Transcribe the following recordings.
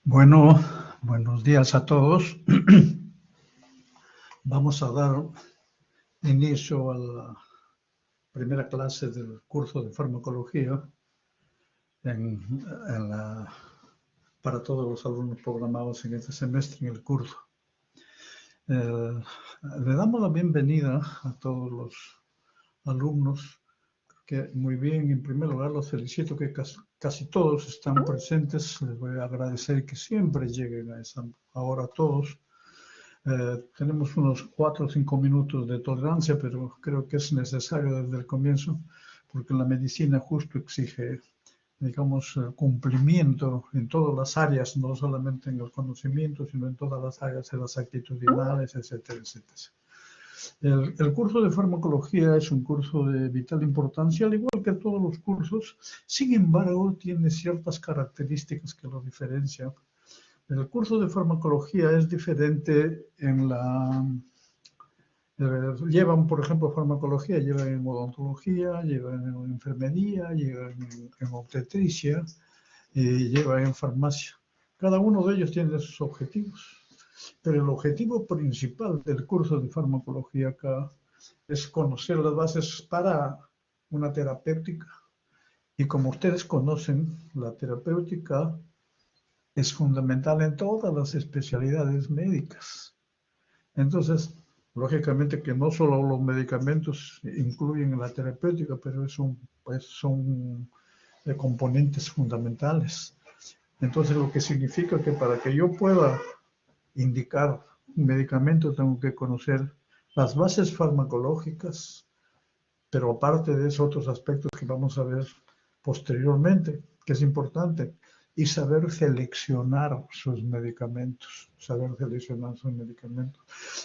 Bueno, buenos días a todos. Vamos a dar inicio a la primera clase del curso de farmacología para todos los alumnos programados en este semestre en el curso. Le damos la bienvenida a todos los alumnos, que muy bien, en primer lugar los felicito que casi todos están presentes. Les voy a agradecer que siempre lleguen a esa hora todos. Tenemos unos 4 o 5 minutos de tolerancia, pero creo que es necesario desde el comienzo, porque la medicina justo exige, digamos, cumplimiento en todas las áreas, no solamente en el conocimiento, sino en todas las áreas de las actitudinales, etcétera, etcétera. El curso de farmacología es un curso de vital importancia, al igual que todos los cursos. Sin embargo, tiene ciertas características que lo diferencian. El curso de farmacología es diferente en llevan, por ejemplo, farmacología, llevan en odontología, llevan en enfermería, llevan en obstetricia, llevan en farmacia. Cada uno de ellos tiene sus objetivos, pero el objetivo principal del curso de farmacología acá es conocer las bases para una terapéutica. Y como ustedes conocen, la terapéutica es fundamental en todas las especialidades médicas. Entonces, lógicamente que no solo los medicamentos incluyen la terapéutica, pero son componentes fundamentales. Entonces, lo que significa que para que yo pueda indicar un medicamento, tengo que conocer las bases farmacológicas, pero aparte de eso, otros aspectos que vamos a ver posteriormente, que es importante, y saber seleccionar sus medicamentos,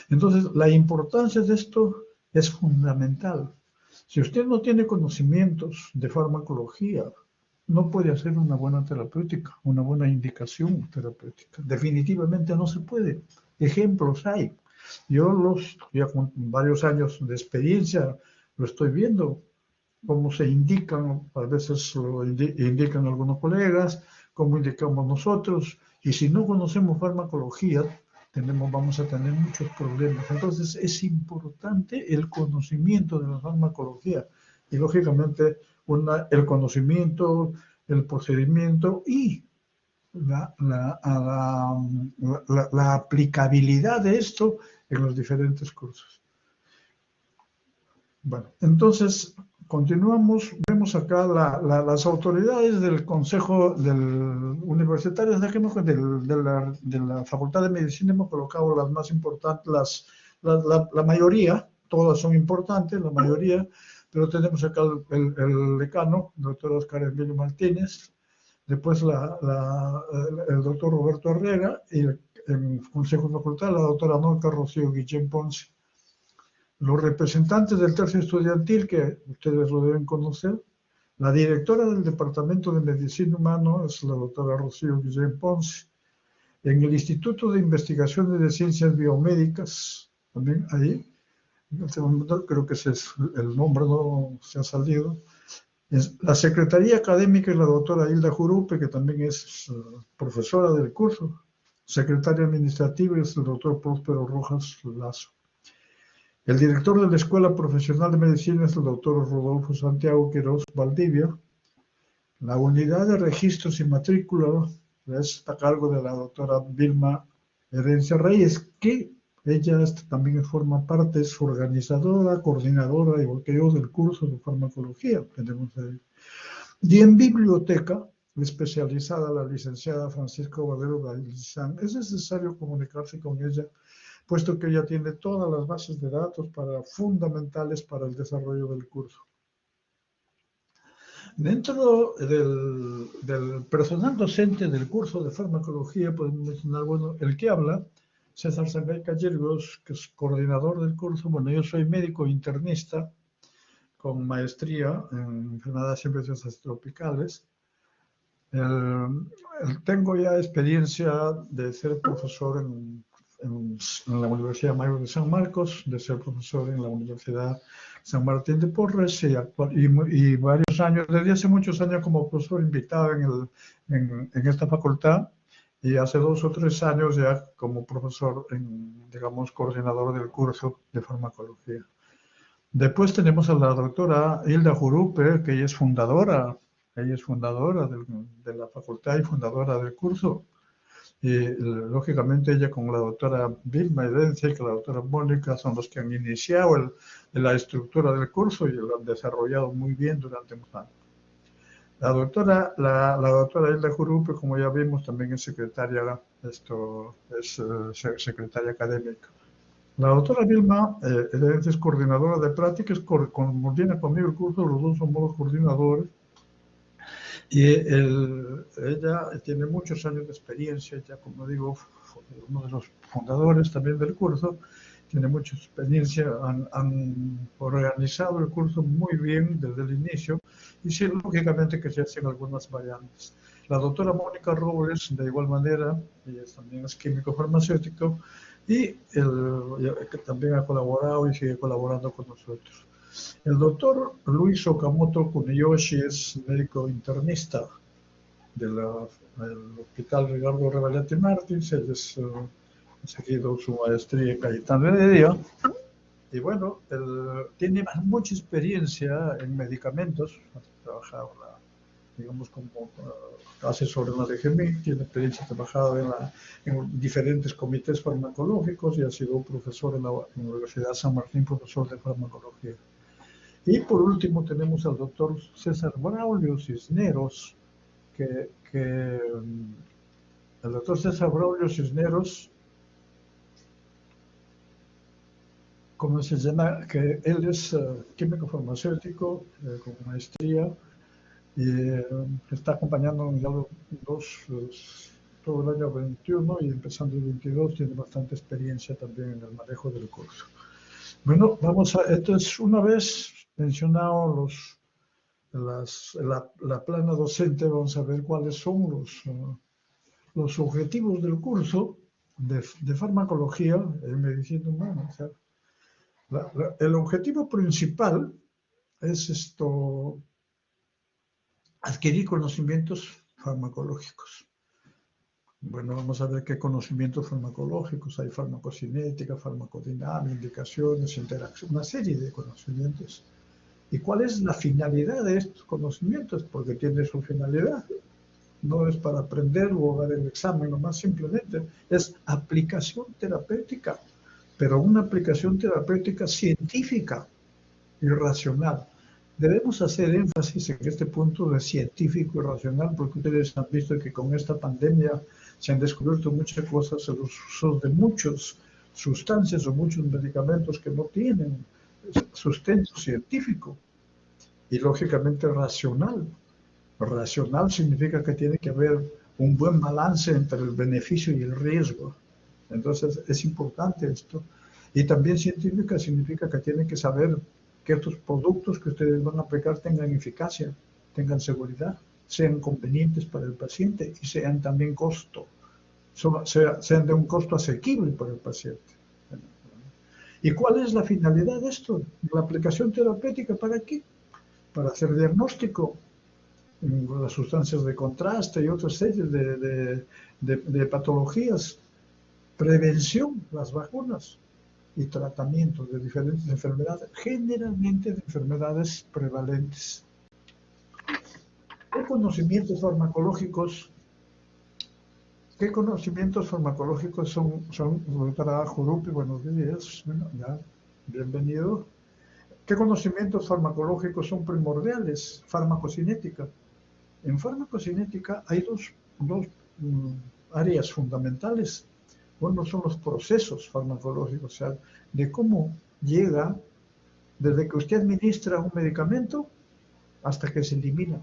Entonces, la importancia de esto es fundamental. Si usted no tiene conocimientos de farmacología, no puede hacer una buena terapéutica, una buena indicación terapéutica. Definitivamente no se puede. Ejemplos hay. Yo ya con varios años de experiencia lo estoy viendo, cómo se indican, a veces lo indican algunos colegas, cómo indicamos nosotros, y si no conocemos farmacología, vamos a tener muchos problemas. Entonces es importante el conocimiento de la farmacología, y lógicamente el conocimiento, el procedimiento y la aplicabilidad de esto en los diferentes cursos. Bueno, entonces continuamos. Vemos acá las autoridades del Consejo Universitario de la Facultad de Medicina. Hemos colocado las más importantes, la mayoría, todas son importantes, la mayoría, pero tenemos acá el decano, el doctor Oscar Emilio Martínez, después el doctor Roberto Herrera, y el Consejo de Facultad, la doctora Norca Rocío Guillén Ponce. Los representantes del tercio estudiantil, que ustedes lo deben conocer, la directora del Departamento de Medicina Humana es la doctora Rocío Guillén Ponce. En el Instituto de Investigaciones de Ciencias Biomédicas, también ahí, creo que ese es el nombre, no se ha salido. La Secretaría Académica es la doctora Hilda Jurupe, que también es profesora del curso. Secretaria Administrativa es el doctor Próspero Rojas Lazo. El director de la Escuela Profesional de Medicina es el doctor Rodolfo Santiago Quirós Valdivia. La unidad de registros y matrícula es a cargo de la doctora Vilma Herencia Reyes, que ella también forma parte, es organizadora, coordinadora, igual que yo, del curso de farmacología. Tenemos ahí. Y en biblioteca, especializada la licenciada Francisco Valero Galizán. Es necesario comunicarse con ella, puesto que ella tiene todas las bases de datos fundamentales para el desarrollo del curso. Dentro del personal docente del curso de farmacología, podemos mencionar, bueno, el que habla, César Sangay Calleros, que es coordinador del curso. Bueno, yo soy médico internista con maestría en enfermedades infecciosas tropicales. Tengo ya experiencia de ser profesor en la Universidad Mayor de San Marcos, de ser profesor en la Universidad San Martín de Porres y varios años, desde hace muchos años como profesor invitado en esta facultad, y hace 2 o 3 años ya como profesor, digamos, coordinador del curso de farmacología. Después tenemos a la doctora Hilda Jurupe, que ella es fundadora de la facultad y fundadora del curso. Y lógicamente ella con la doctora Vilma Herencia y con la doctora Mónica son los que han iniciado la estructura del curso y lo han desarrollado muy bien durante muchos años. La doctora Hilda Jurupe, como ya vimos, también es secretaria, secretaria académica. La doctora Vilma Herencia es coordinadora de prácticas, coordina conmigo el curso, los dos somos los coordinadores. Y ella tiene muchos años de experiencia, ya como digo, uno de los fundadores también del curso, tiene mucha experiencia, han organizado el curso muy bien desde el inicio y sí, lógicamente que se hacen algunas variantes. La doctora Mónica Robles, de igual manera, ella también es químico farmacéutico y que también ha colaborado y sigue colaborando con nosotros. El doctor Luis Okamoto Kuniyoshi es médico internista del Hospital Ricardo Revalletti Martins. Él ha seguido su maestría en Cayetano Heredia. Y bueno, él tiene mucha experiencia en medicamentos. Ha trabajado, digamos, como asesor en la DGMI, tiene experiencia trabajado en diferentes comités farmacológicos y ha sido profesor en la Universidad San Martín, profesor de farmacología. Y por último tenemos al doctor César Braulio Cisneros, que el doctor César Braulio Cisneros, ¿cómo se llama? Que él es químico farmacéutico con maestría y está acompañando ya todo el año 21 y empezando el 22, tiene bastante experiencia también en el manejo del curso. Bueno, entonces una vez mencionado la plana docente, vamos a ver cuáles son los objetivos del curso de farmacología en medicina humana. O sea, el objetivo principal es adquirir conocimientos farmacológicos. Bueno, vamos a ver qué conocimientos farmacológicos hay: farmacocinética, farmacodinámica, indicaciones, interacción, una serie de conocimientos. ¿Y cuál es la finalidad de estos conocimientos? Porque tiene su finalidad. No es para aprender o dar el examen, nomás simplemente es aplicación terapéutica, pero una aplicación terapéutica científica y racional. Debemos hacer énfasis en este punto de científico y racional, porque ustedes han visto que con esta pandemia se han descubierto muchas cosas en los usos de muchas sustancias o muchos medicamentos que no tienen sustento científico y lógicamente racional. Racional significa que tiene que haber un buen balance entre el beneficio y el riesgo. Entonces es importante esto. Y también científica significa que tienen que saber que estos productos que ustedes van a aplicar tengan eficacia, tengan seguridad, sean convenientes para el paciente y sean también sean de un costo asequible para el paciente. ¿Y cuál es la finalidad de esto? La aplicación terapéutica, ¿para qué? Para hacer diagnóstico, las sustancias de contraste y otras series de patologías, prevención, las vacunas y tratamiento de diferentes enfermedades, generalmente de enfermedades prevalentes. ¿Qué conocimientos farmacológicos son doctora Jurupi? Buenos días, bueno, ya, bienvenido. ¿Qué conocimientos farmacológicos son primordiales? Farmacocinética. En farmacocinética hay dos áreas fundamentales. Uno son los procesos farmacológicos, o sea, de cómo llega desde que usted administra un medicamento hasta que se elimina.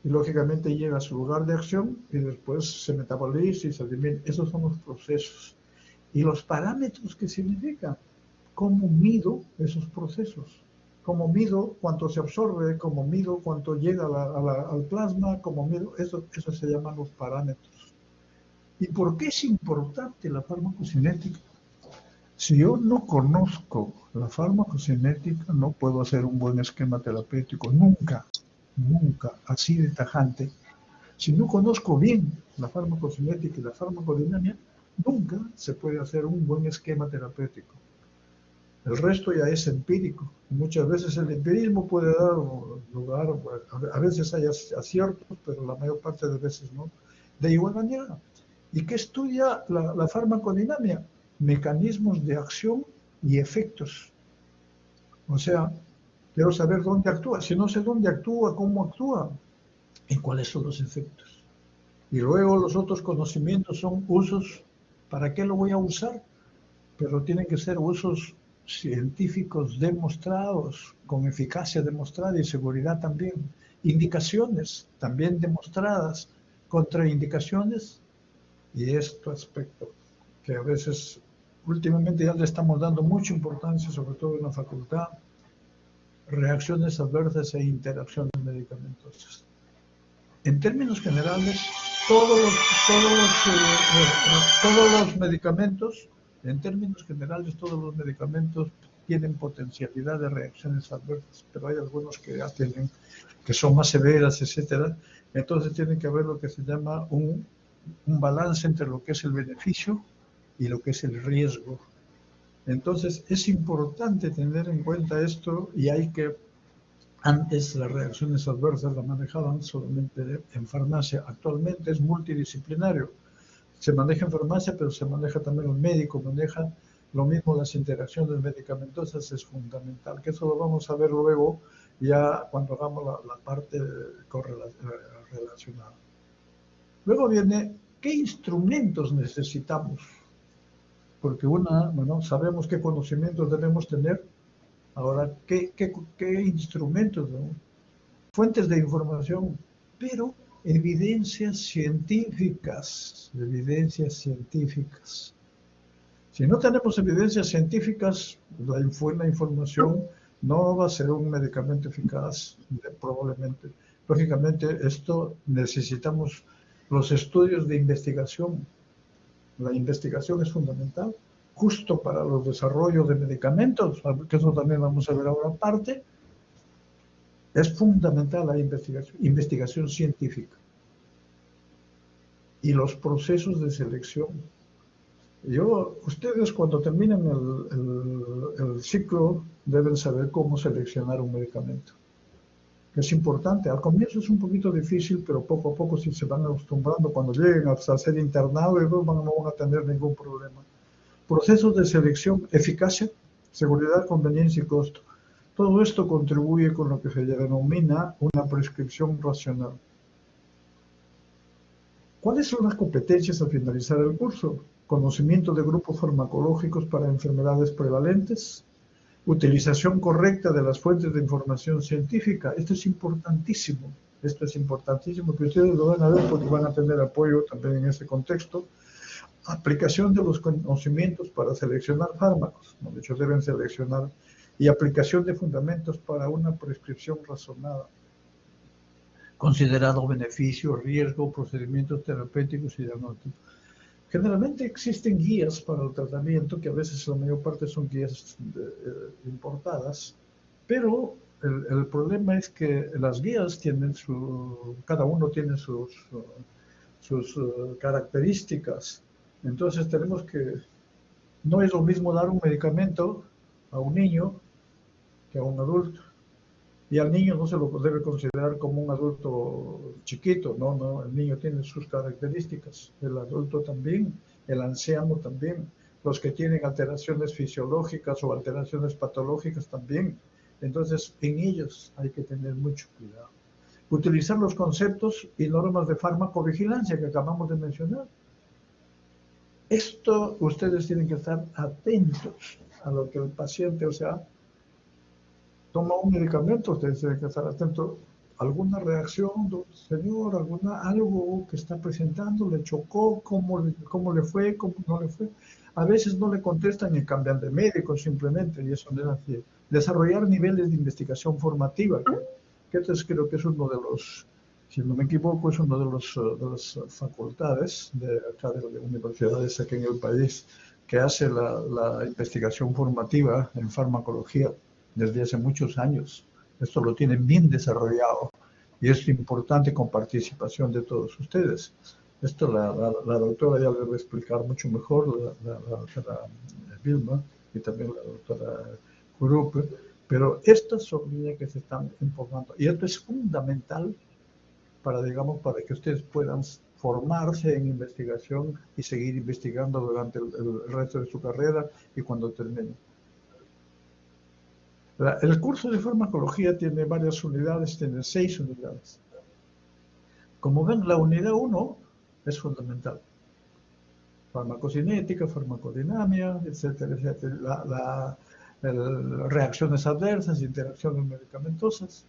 Y lógicamente llega a su lugar de acción y después se metaboliza y se elimina. Esos son los procesos. Y los parámetros, ¿qué significan? ¿Cómo mido esos procesos? ¿Cómo mido cuánto se absorbe? ¿Cómo mido cuánto llega al plasma? ¿Cómo mido? Eso se llaman los parámetros. ¿Y por qué es importante la farmacocinética? Si yo no conozco la farmacocinética, no puedo hacer un buen esquema terapéutico. Nunca, así de tajante. Si no conozco bien la farmacocinética y la farmacodinamia, nunca se puede hacer un buen esquema terapéutico. El resto ya es empírico. Muchas veces el empirismo puede dar lugar, a veces hay aciertos, pero la mayor parte de veces no. De igual manera, ¿y qué estudia la farmacodinamia? Mecanismos de acción y efectos. O sea, quiero saber dónde actúa. Si no sé dónde actúa, cómo actúa y cuáles son los efectos. Y luego los otros conocimientos son usos. ¿Para qué lo voy a usar? Pero tienen que ser usos científicos demostrados, con eficacia demostrada y seguridad también. Indicaciones también demostradas, contraindicaciones y este aspecto que a veces últimamente ya le estamos dando mucha importancia, sobre todo en la facultad, reacciones adversas e interacciones medicamentosas. En términos generales, todos los medicamentos, en términos generales, todos los medicamentos tienen potencialidad de reacciones adversas, pero hay algunos que ya tienen, que son más severas, etcétera. Entonces tiene que haber lo que se llama un balance entre lo que es el beneficio y lo que es el riesgo. Entonces es importante tener en cuenta esto y hay que, antes las reacciones adversas las manejaban solamente en farmacia, actualmente es multidisciplinario. Se maneja en farmacia, pero se maneja también el médico, maneja lo mismo las interacciones medicamentosas, es fundamental, que eso lo vamos a ver luego ya cuando hagamos la parte relacionada. Luego viene, ¿qué instrumentos necesitamos? Porque sabemos qué conocimientos debemos tener. Ahora, ¿qué instrumentos? ¿No? Fuentes de información, pero evidencias científicas. Si no tenemos evidencias científicas, la información no va a ser un medicamento eficaz, probablemente. Lógicamente, esto necesitamos los estudios de investigación. La investigación es fundamental, justo para los desarrollos de medicamentos, que eso también vamos a ver ahora aparte. Es fundamental la investigación científica y los procesos de selección. Ustedes cuando terminen el ciclo deben saber cómo seleccionar un medicamento. Es importante. Al comienzo es un poquito difícil, pero poco a poco si se van acostumbrando, cuando lleguen a ser internados, no van a tener ningún problema. Procesos de selección, eficacia, seguridad, conveniencia y costo. Todo esto contribuye con lo que se denomina una prescripción racional. ¿Cuáles son las competencias al finalizar el curso? Conocimiento de grupos farmacológicos para enfermedades prevalentes, utilización correcta de las fuentes de información científica. Esto es importantísimo que ustedes lo van a ver porque van a tener apoyo también en ese contexto. Aplicación de los conocimientos para seleccionar fármacos, de hecho deben seleccionar, y aplicación de fundamentos para una prescripción razonada. Considerado beneficio, riesgo, procedimientos terapéuticos y diagnósticos. Generalmente existen guías para el tratamiento, que a veces la mayor parte son guías importadas, pero el problema es que las guías tienen cada uno tiene sus características. Entonces tenemos que, no es lo mismo dar un medicamento a un niño que a un adulto. Y al niño no se lo debe considerar como un adulto chiquito, no, el niño tiene sus características, el adulto también, el anciano también, los que tienen alteraciones fisiológicas o alteraciones patológicas también. Entonces, en ellos hay que tener mucho cuidado. Utilizar los conceptos y normas de farmacovigilancia que acabamos de mencionar. Esto ustedes tienen que estar atentos a lo que el paciente, toma un medicamento, ustedes tienen que estar atentos. ¿Alguna reacción, señor? Algo que está presentando? ¿Le chocó? ¿Cómo le fue? ¿Cómo no le fue? A veces no le contestan y cambian de médico simplemente, y eso no es así. Desarrollar niveles de investigación formativa, que creo que es uno de los, si no me equivoco, es uno de las facultades de acá de las universidades aquí en el país que hace la investigación formativa en farmacología desde hace muchos años. Esto lo tienen bien desarrollado y es importante con participación de todos ustedes. Esto la doctora ya le va a explicar mucho mejor, la doctora Vilma y también la doctora Gruppe, pero estas son líneas que se están informando y esto es fundamental para, digamos, para que ustedes puedan formarse en investigación y seguir investigando durante el resto de su carrera y cuando termine. El curso de farmacología tiene varias unidades, tiene 6 unidades. Como ven, la unidad 1 es fundamental. Farmacocinética, farmacodinamia, etcétera, etcétera. Reacciones adversas, interacciones medicamentosas,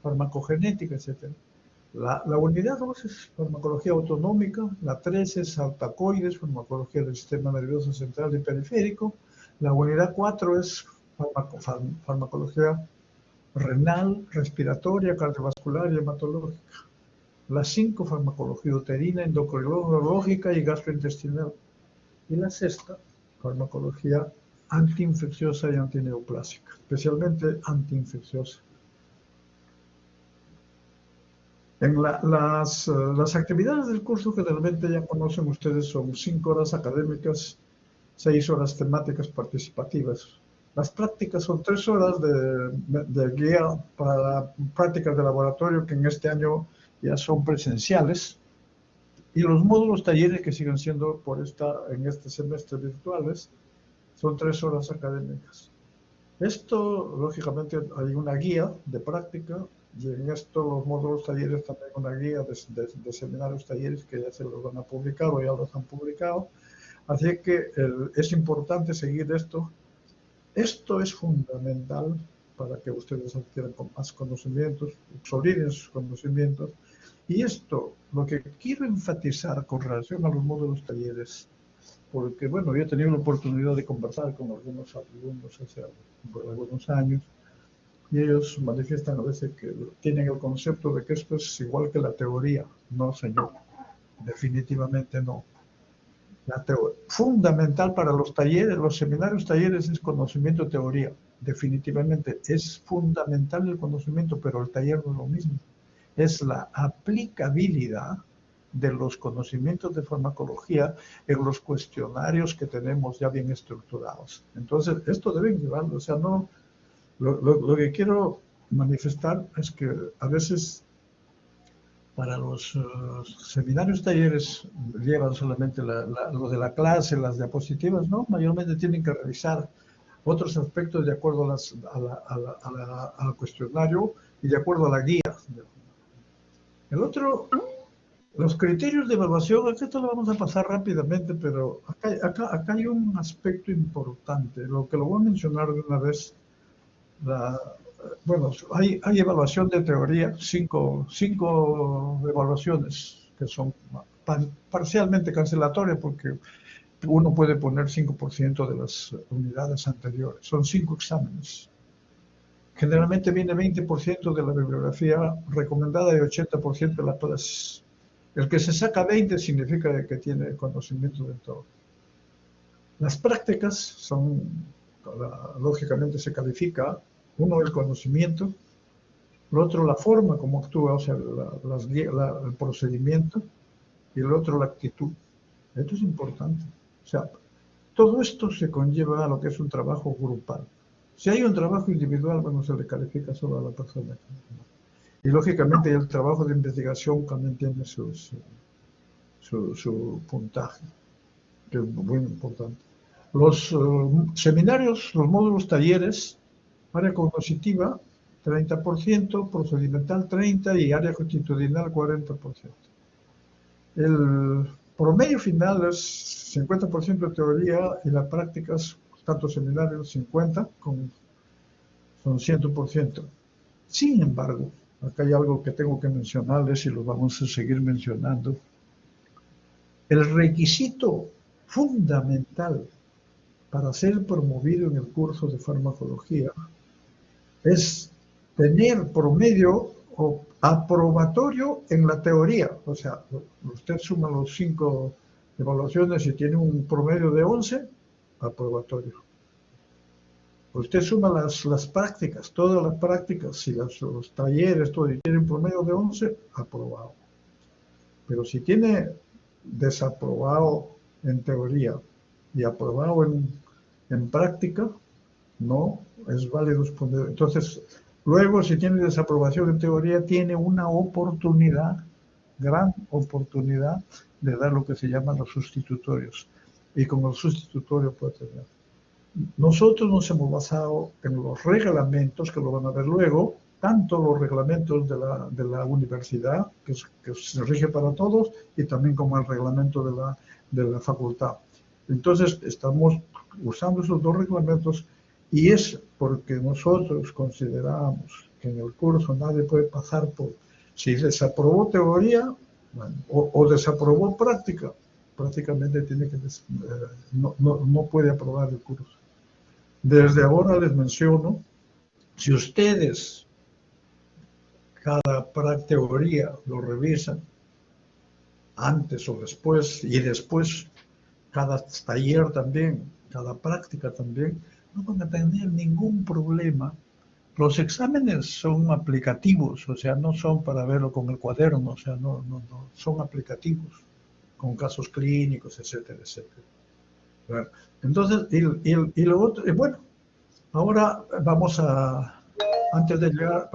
farmacogenética, etcétera. La unidad 2 es farmacología autonómica, la 3 es altacoides, farmacología del sistema nervioso central y periférico, la unidad 4 es farmacología renal, respiratoria, cardiovascular y hematológica. La 5, farmacología uterina, endocrinológica y gastrointestinal. Y la 6, farmacología antiinfecciosa y antineoplásica, especialmente antiinfecciosa. En las actividades del curso generalmente ya conocen ustedes, son 5 horas académicas, 6 horas temáticas participativas. Las prácticas son 3 horas de guía para prácticas de laboratorio que en este año ya son presenciales, y los módulos talleres que siguen siendo en este semestre virtuales son 3 horas académicas. Esto, lógicamente, hay una guía de práctica y en esto los módulos talleres también una guía de seminarios talleres que ya se los van a publicar o ya los han publicado. Así que es importante seguir esto. Esto es fundamental para que ustedes adquieran más conocimientos, consoliden sus conocimientos. Y esto, lo que quiero enfatizar con relación a los módulos talleres, porque, bueno, yo he tenido la oportunidad de conversar con algunos alumnos hace algunos años, y ellos manifiestan a veces que tienen el concepto de que esto es igual que la teoría. No, señor, definitivamente no. Fundamental para los talleres, los seminarios talleres es conocimiento de teoría. Definitivamente es fundamental el conocimiento, pero el taller no es lo mismo. Es la aplicabilidad de los conocimientos de farmacología en los cuestionarios que tenemos ya bien estructurados. Entonces, esto deben llevarlo. O sea, no, lo que quiero manifestar es que a veces para los seminarios talleres llevan solamente lo de la clase, las diapositivas, ¿no? Mayormente tienen que revisar otros aspectos de acuerdo al cuestionario y de acuerdo a la guía. El otro, los criterios de evaluación, esto lo vamos a pasar rápidamente, pero acá hay un aspecto importante, lo que lo voy a mencionar de una vez. Bueno, hay evaluación de teoría, cinco evaluaciones que son parcialmente cancelatorias porque uno puede poner 5% de las unidades anteriores. Son 5 exámenes. Generalmente viene 20% de la bibliografía recomendada y 80% de las clases. El que se saca 20 significa que tiene conocimiento de todo. Las prácticas son, lógicamente se califica, uno el conocimiento, el otro la forma como actúa, o sea, el procedimiento, y el otro la actitud. Esto es importante. O sea, todo esto se conlleva a lo que es un trabajo grupal. Si hay un trabajo individual, bueno, se le califica solo a la persona. Y lógicamente el trabajo de investigación también tiene su puntaje, que es muy importante. Los seminarios, los módulos talleres, área cognitiva 30%, procedimental 30% y área constitucional 40%. El promedio final es 50% de teoría y las prácticas, tanto seminarios 50%, son 100%. Sin embargo, acá hay algo que tengo que mencionarles y lo vamos a seguir mencionando. El requisito fundamental para ser promovido en el curso de farmacología es tener promedio o aprobatorio en la teoría. O sea, usted suma los 5 evaluaciones y tiene un promedio de 11, aprobatorio. Usted suma las prácticas, todas las prácticas, si los talleres, todo, y tiene un promedio de 11, aprobado. Pero si tiene desaprobado en teoría y aprobado en práctica, no es válido exponer. Entonces, luego, si tiene desaprobación en teoría, tiene una oportunidad, gran oportunidad, de dar lo que se llaman los sustitutorios. Y con el sustitutorio puede tener. Nosotros nos hemos basado en los reglamentos, que lo van a ver luego, tanto los reglamentos de la universidad, que se rige para todos, y también como el reglamento de la facultad. Entonces, estamos usando esos dos reglamentos y es porque nosotros consideramos que en el curso nadie puede pasar por, si desaprobó teoría, bueno, o desaprobó práctica, prácticamente tiene que no puede aprobar el curso. Desde ahora les menciono, si ustedes cada teoría lo revisan antes o después, y después cada taller también, cada práctica también, no van a tener ningún problema. Los exámenes son aplicativos, o sea, no son para verlo con el cuaderno, o sea, no, son aplicativos, con casos clínicos, etcétera, etcétera. Bueno, entonces, y lo otro, bueno, ahora vamos a, antes de llegar,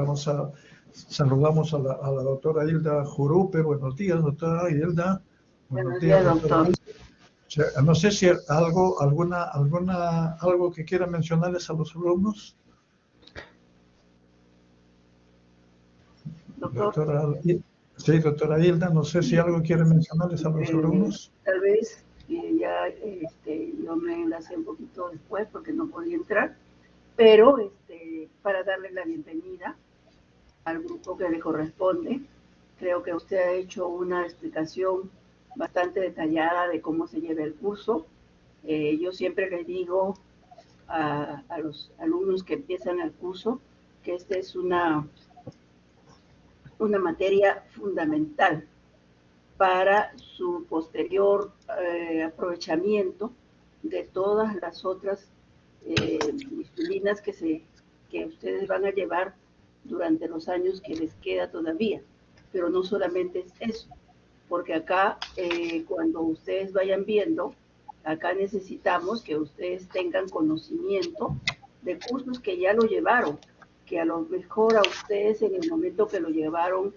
saludamos a la doctora Hilda Jurupe. Buenos días, doctora Hilda. Buenos días, doctor. No sé si algo que quiera mencionarles a los alumnos. Doctor. Sí, doctora Hilda, no sé si algo quiere mencionarles a los alumnos. Tal vez ya yo me enlacé un poquito después porque no podía entrar, pero para darle la bienvenida al grupo que le corresponde. Creo que usted ha hecho una explicación bastante detallada de cómo se lleva el curso. Yo siempre les digo a los alumnos que empiezan el curso que esta es una materia fundamental para su posterior aprovechamiento de todas las otras disciplinas que ustedes van a llevar durante los años que les queda todavía. Pero no solamente es eso, porque acá cuando ustedes vayan viendo, acá necesitamos que ustedes tengan conocimiento de cursos que ya lo llevaron, que a lo mejor a ustedes en el momento que lo llevaron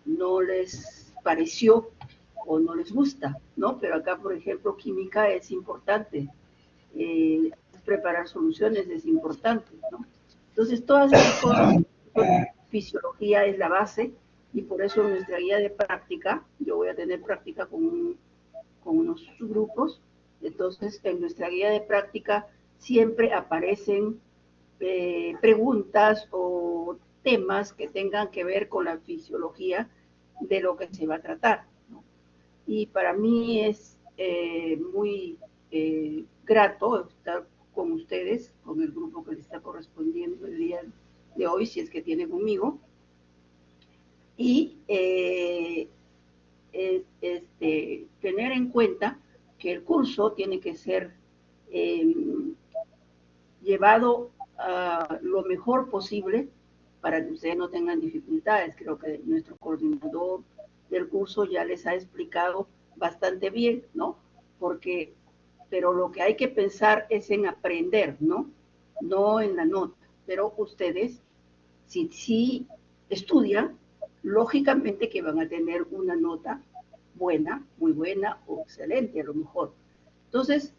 no les pareció o no les gusta, ¿no? Pero acá, por ejemplo, química es importante, preparar soluciones es importante, ¿no? Entonces, todas esas cosas, fisiología es la base, y por eso en nuestra guía de práctica, yo voy a tener práctica con unos grupos, entonces en nuestra guía de práctica siempre aparecen preguntas o temas que tengan que ver con la fisiología de lo que se va a tratar, ¿no? Y para mí es muy grato estar con ustedes, con el grupo que les está correspondiendo el día de hoy, si es que tiene conmigo, y tener en cuenta que el curso tiene que ser llevado lo mejor posible para que ustedes no tengan dificultades. Creo que nuestro coordinador del curso ya les ha explicado bastante bien, ¿no? Pero lo que hay que pensar es en aprender, ¿no? No en la nota. Pero ustedes, si estudian, lógicamente que van a tener una nota buena, muy buena o excelente a lo mejor. Entonces,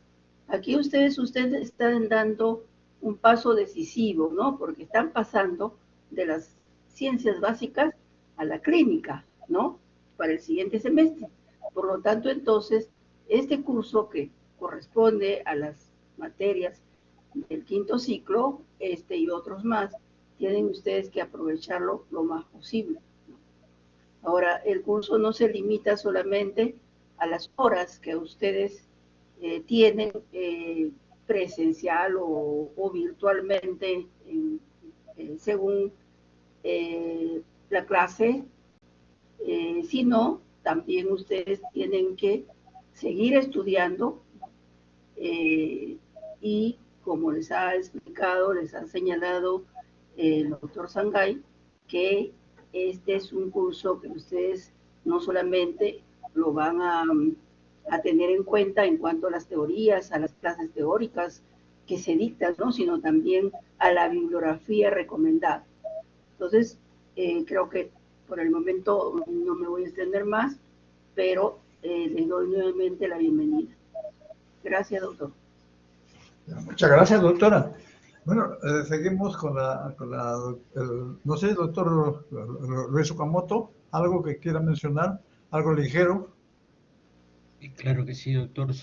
aquí ustedes están dando un paso decisivo, ¿no? Porque están pasando de las ciencias básicas a la clínica, ¿no? Para el siguiente semestre. Por lo tanto, entonces, este curso que corresponde a las materias del quinto ciclo, y otros más, tienen ustedes que aprovecharlo lo más posible, ¿no? Ahora, el curso no se limita solamente a las horas que ustedes tienen presencial o virtualmente según la clase, sino también ustedes tienen que seguir estudiando y como les ha explicado, les ha señalado el doctor Sangay, que este es un curso que ustedes no solamente lo van a tener en cuenta en cuanto a las teorías, a las clases teóricas que se dictan, ¿no? Sino también a la bibliografía recomendada. Entonces, creo que por el momento no me voy a extender más, pero les doy nuevamente la bienvenida. Gracias, doctor. Muchas gracias, doctora. Bueno, seguimos con no sé, doctor Luis Okamoto, algo que quiera mencionar, algo ligero. Claro que sí, doctor.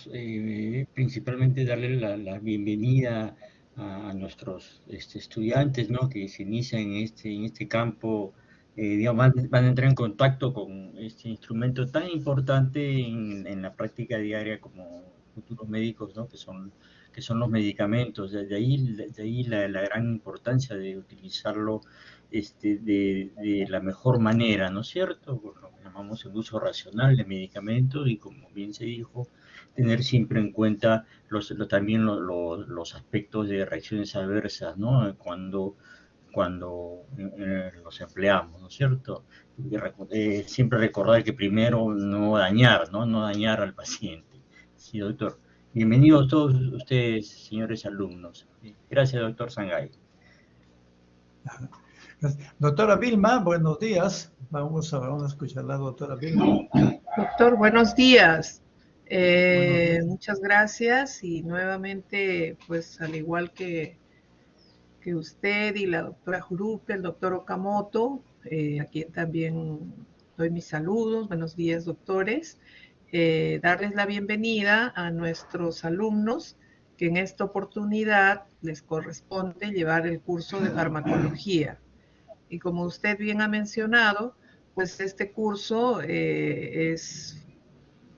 Principalmente darle la bienvenida a nuestros estudiantes, ¿no?, que se inician en este campo, digamos, van a entrar en contacto con este instrumento tan importante en la práctica diaria como futuros médicos, ¿no?, que son los medicamentos. De ahí la gran importancia de utilizarlo de la mejor manera, ¿no es cierto? Lo que llamamos el uso racional de medicamentos y, como bien se dijo, tener siempre en cuenta también los aspectos de reacciones adversas, ¿no?, cuando los empleamos, ¿no es cierto? Siempre recordar que primero no dañar, ¿no? No dañar al paciente. Sí, doctor. Bienvenidos todos ustedes, señores alumnos. Gracias, doctor Sangay. Doctora Vilma, buenos días. Vamos a escuchar a la doctora Vilma. Doctor, buenos días. Muchas gracias y nuevamente, pues al igual que usted y la doctora Jurupe, el doctor Okamoto, a quien también doy mis saludos. Buenos días, doctores. Darles la bienvenida a nuestros alumnos que en esta oportunidad les corresponde llevar el curso de farmacología. Y como usted bien ha mencionado, pues este curso es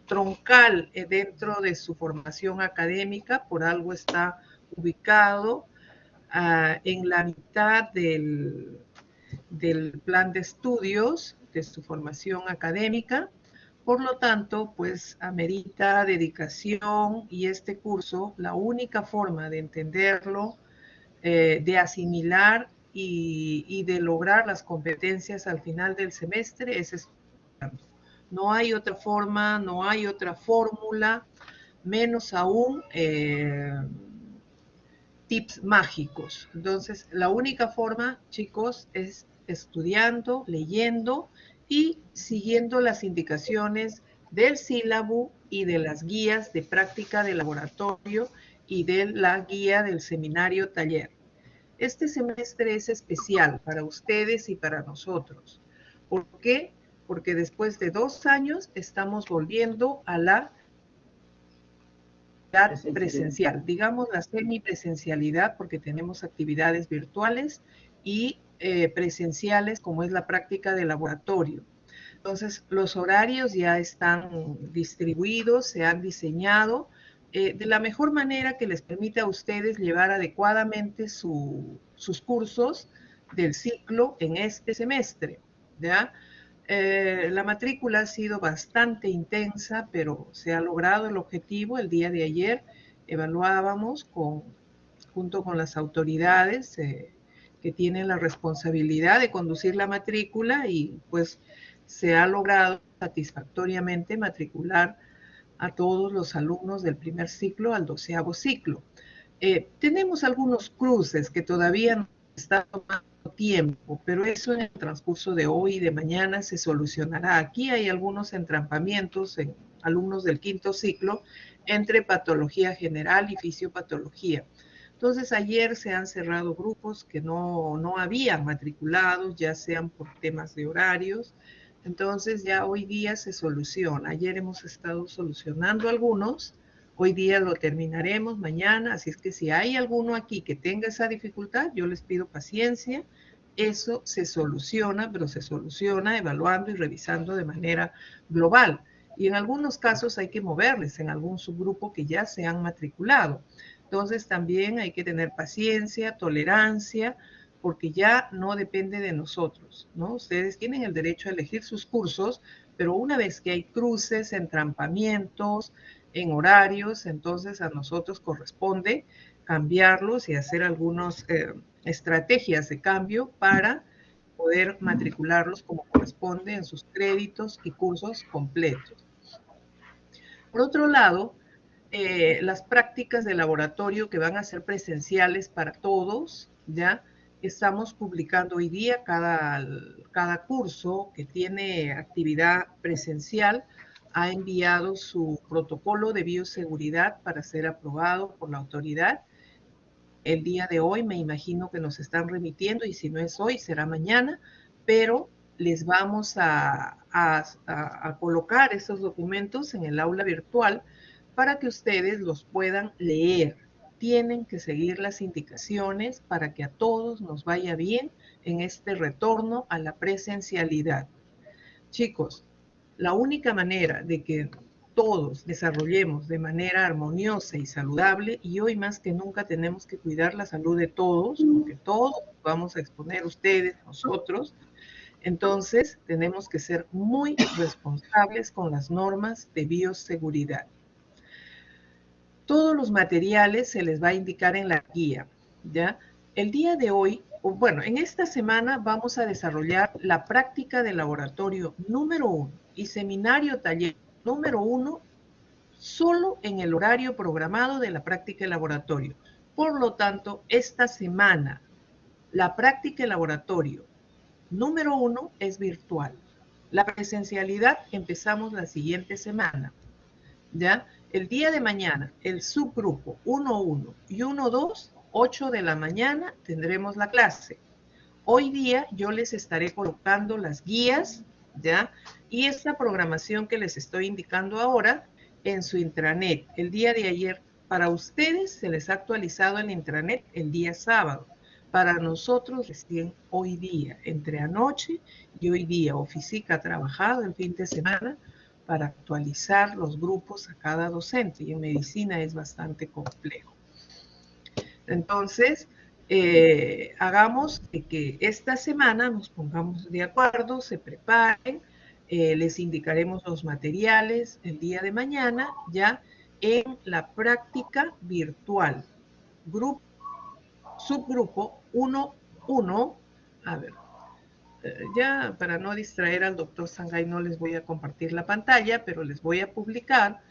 troncal dentro de su formación académica, por algo está ubicado en la mitad del plan de estudios de su formación académica. Por lo tanto, pues amerita dedicación, y este curso, la única forma de entenderlo, de asimilar y de lograr las competencias al final del semestre es estudiando. No hay otra forma, no hay otra fórmula, menos aún tips mágicos. Entonces, la única forma, chicos, es estudiando, leyendo y siguiendo las indicaciones del sílabo y de las guías de práctica de laboratorio y de la guía del seminario taller. Este semestre es especial para ustedes y para nosotros. ¿Por qué? Porque después de 2 años estamos volviendo a la presencial, digamos la semipresencialidad, porque tenemos actividades virtuales y presenciales, como es la práctica de laboratorio. Entonces, los horarios ya están distribuidos, se han diseñado de la mejor manera que les permita a ustedes llevar adecuadamente sus cursos del ciclo en este semestre, ¿ya? La matrícula ha sido bastante intensa, pero se ha logrado el objetivo. El día de ayer evaluábamos junto con las autoridades que tienen la responsabilidad de conducir la matrícula, y pues se ha logrado satisfactoriamente matricular a todos los alumnos del primer ciclo al 12º ciclo. Tenemos algunos cruces que todavía no están tomando tiempo, pero eso en el transcurso de hoy y de mañana se solucionará. Aquí hay algunos entrampamientos en alumnos del 5º ciclo entre patología general y fisiopatología. Entonces, ayer se han cerrado grupos que no habían matriculados, ya sean por temas de horarios. Entonces, ya hoy día se soluciona. Ayer hemos estado solucionando algunos, hoy día lo terminaremos, mañana. Así es que si hay alguno aquí que tenga esa dificultad, yo les pido paciencia. Eso se soluciona, pero se soluciona evaluando y revisando de manera global. Y en algunos casos hay que moverles en algún subgrupo que ya se han matriculado. Entonces también hay que tener paciencia, tolerancia, porque ya no depende de nosotros, ¿no? Ustedes tienen el derecho a elegir sus cursos, pero una vez que hay cruces, entrampamientos, en horarios, entonces a nosotros corresponde cambiarlos y hacer algunas estrategias de cambio para poder matricularlos como corresponde en sus créditos y cursos completos. Por otro lado, las prácticas de laboratorio que van a ser presenciales para todos, ¿ya? Estamos publicando hoy día cada curso que tiene actividad presencial ha enviado su protocolo de bioseguridad para ser aprobado por la autoridad. El día de hoy me imagino que nos están remitiendo, y si no es hoy, será mañana, pero les vamos a colocar esos documentos en el aula virtual para que ustedes los puedan leer. Tienen que seguir las indicaciones para que a todos nos vaya bien en este retorno a la presencialidad. Chicos, la única manera de que todos desarrollemos de manera armoniosa y saludable, y hoy más que nunca tenemos que cuidar la salud de todos, porque todos vamos a exponer, ustedes, nosotros, entonces tenemos que ser muy responsables con las normas de bioseguridad. Todos los materiales se les va a indicar en la guía, ¿ya? El día de hoy, bueno, en esta semana vamos a desarrollar la práctica de laboratorio número 1 y seminario taller número 1 solo en el horario programado de la práctica de laboratorio. Por lo tanto, esta semana, la práctica de laboratorio número 1 es virtual. La presencialidad empezamos la siguiente semana, ¿ya? El día de mañana, el subgrupo 1.1 y 1.2, 8 de la mañana, tendremos la clase. Hoy día yo les estaré colocando las guías, ¿ya? Y esta programación que les estoy indicando ahora en su intranet. El día de ayer, para ustedes, se les ha actualizado el intranet el día sábado. Para nosotros, recién hoy día, entre anoche y hoy día, Oficica ha trabajado el fin de semana para actualizar los grupos a cada docente, y en medicina es bastante complejo. Entonces, hagamos que esta semana nos pongamos de acuerdo, se preparen, les indicaremos los materiales el día de mañana, ya en la práctica virtual. Subgrupo 1.1, a ver, ya para no distraer al doctor Sangay no les voy a compartir la pantalla, pero les voy a publicar.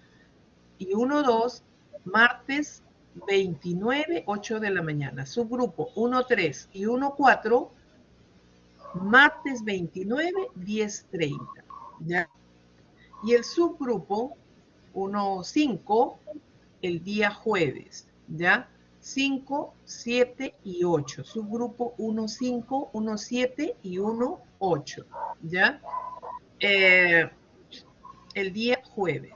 Y 1.2, martes 29, 8 de la mañana. Subgrupo 1.3 y 1.4, martes 29, 10:30. ¿Ya? Y el subgrupo 1.5, el día jueves. ¿Ya? 5, 7 y 8. Subgrupo 1.5, 1.7 y 1.8. ¿Ya? El día jueves.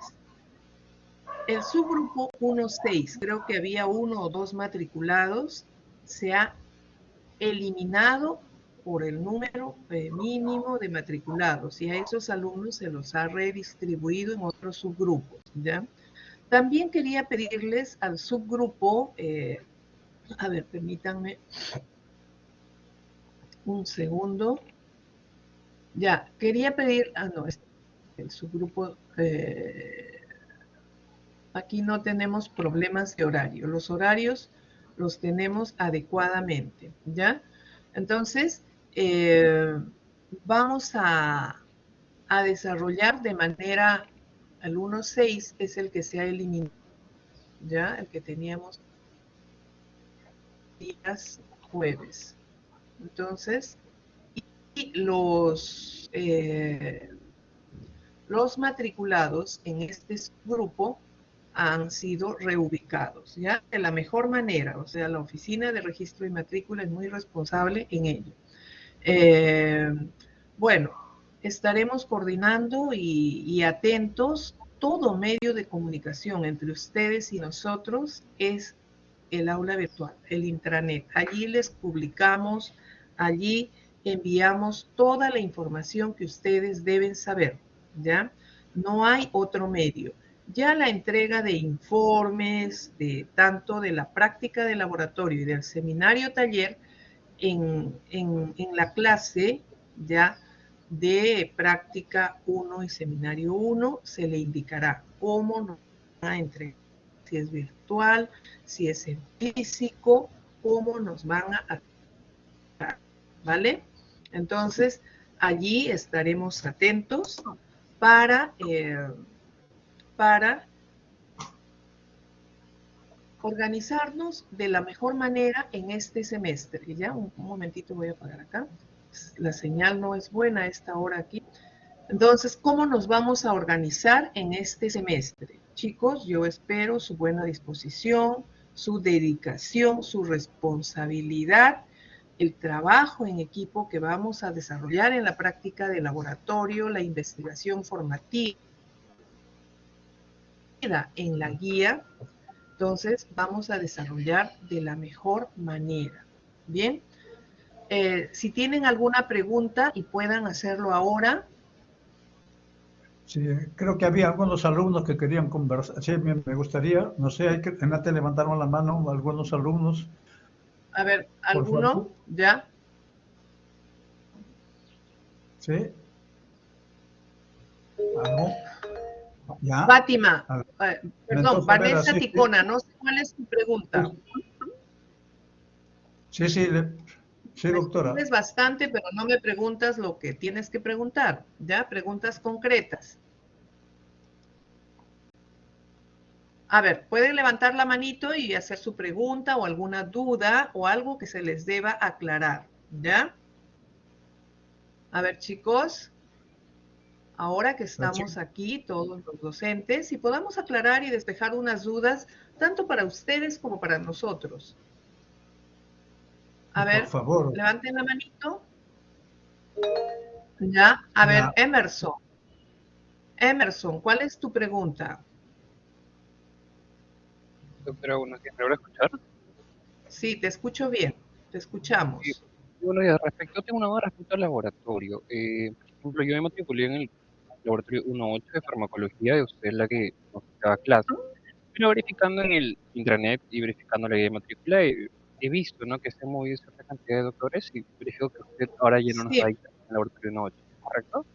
El subgrupo 1.6, creo que había 1 o 2 matriculados, se ha eliminado por el número mínimo de matriculados, y a esos alumnos se los ha redistribuido en otros subgrupos, ¿ya? También quería pedirles al subgrupo, a ver, permítanme un segundo. Ya, quería pedir, no, el subgrupo, aquí no tenemos problemas de horario. Los horarios los tenemos adecuadamente, ¿ya? Entonces, vamos a desarrollar de manera, el 1.6 es el que se ha eliminado, ¿ya? El que teníamos días jueves. Entonces, y los matriculados en este grupo han sido reubicados, ¿ya? De la mejor manera, o sea, la Oficina de Registro y Matrícula es muy responsable en ello. Bueno, estaremos coordinando y atentos. Todo medio de comunicación entre ustedes y nosotros es el aula virtual, el intranet. Allí les publicamos, allí enviamos toda la información que ustedes deben saber, ¿ya? No hay otro medio. Ya la entrega de informes, tanto de la práctica de laboratorio y del seminario taller, en la clase ya de práctica 1 y seminario 1, se le indicará cómo nos va a entregar si es virtual, si es en físico, cómo nos van a tratar, ¿vale? Entonces, allí estaremos atentos para organizarnos de la mejor manera en este semestre. Ya, un momentito voy a apagar acá. La señal no es buena a esta hora aquí. Entonces, ¿cómo nos vamos a organizar en este semestre? Chicos, yo espero su buena disposición, su dedicación, su responsabilidad, el trabajo en equipo que vamos a desarrollar en la práctica de laboratorio, la investigación formativa, en la guía. Entonces, vamos a desarrollar de la mejor manera. Bien, si tienen alguna pregunta y puedan hacerlo ahora. Sí, creo que había algunos alumnos que querían conversar. Sí, me gustaría, no sé, antes levantaron la mano algunos alumnos. A ver, Por ¿alguno? favor. ¿Ya? Sí. ¿Algo? ¿Ya? Fátima, perdón, Entonces, a ver, Vanessa así, Ticona, no sé cuál es tu pregunta. sí, sí, Me doctora. escribes bastante, pero no me preguntas lo que tienes que preguntar, ¿ya? Preguntas concretas. A ver, pueden levantar la manito y hacer su pregunta o alguna duda o algo que se les deba aclarar, ¿ya? A ver, chicos, ahora que estamos aquí, todos los docentes, si podamos aclarar y despejar unas dudas, tanto para ustedes como para nosotros. A ver, por favor. levanten la manito. Ya, a ver, Emerson. Emerson, ¿cuál es tu pregunta? Doctora, buenos días, ¿me logra escuchar? Sí, te escucho bien, te escuchamos. Bueno, tengo una duda respecto al laboratorio. Por ejemplo, yo me matriculé en el laboratorio 1.8 de farmacología, y usted es la que nos daba clase. Pero verificando en el intranet y verificando la guía de matrícula, he visto, ¿no?, que se han movido cierta cantidad de doctores y verifico que usted ahora ya no nos Sí, da en el laboratorio 1.8, ¿correcto?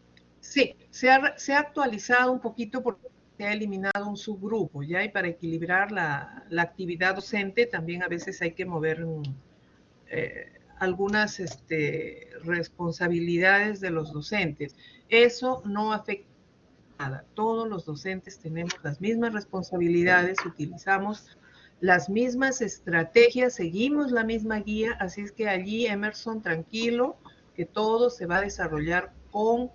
sí, se ha actualizado un poquito porque se ha eliminado un subgrupo, ¿ya? Y para equilibrar la actividad docente también a veces hay que mover algunas responsabilidades de los docentes. Eso no afecta nada. Todos los docentes tenemos las mismas responsabilidades, utilizamos las mismas estrategias, seguimos la misma guía, así es que allí, Emerson, tranquilo, que todo se va a desarrollar con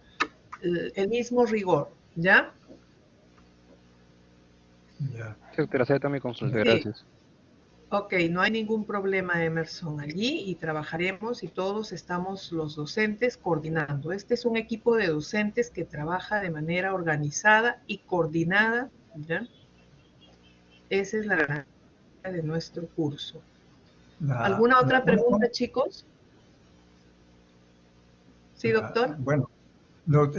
el mismo rigor, ¿ya? Ya. Sí, doctora, acepta mi consulta, Sí. gracias. Ok, no hay ningún problema, Emerson, allí y trabajaremos y todos estamos los docentes coordinando. Este es un equipo de docentes que trabaja de manera organizada y coordinada, ¿ya? Esa es la gracia de nuestro curso. ¿Alguna otra pregunta, chicos? Sí, doctor. Bueno,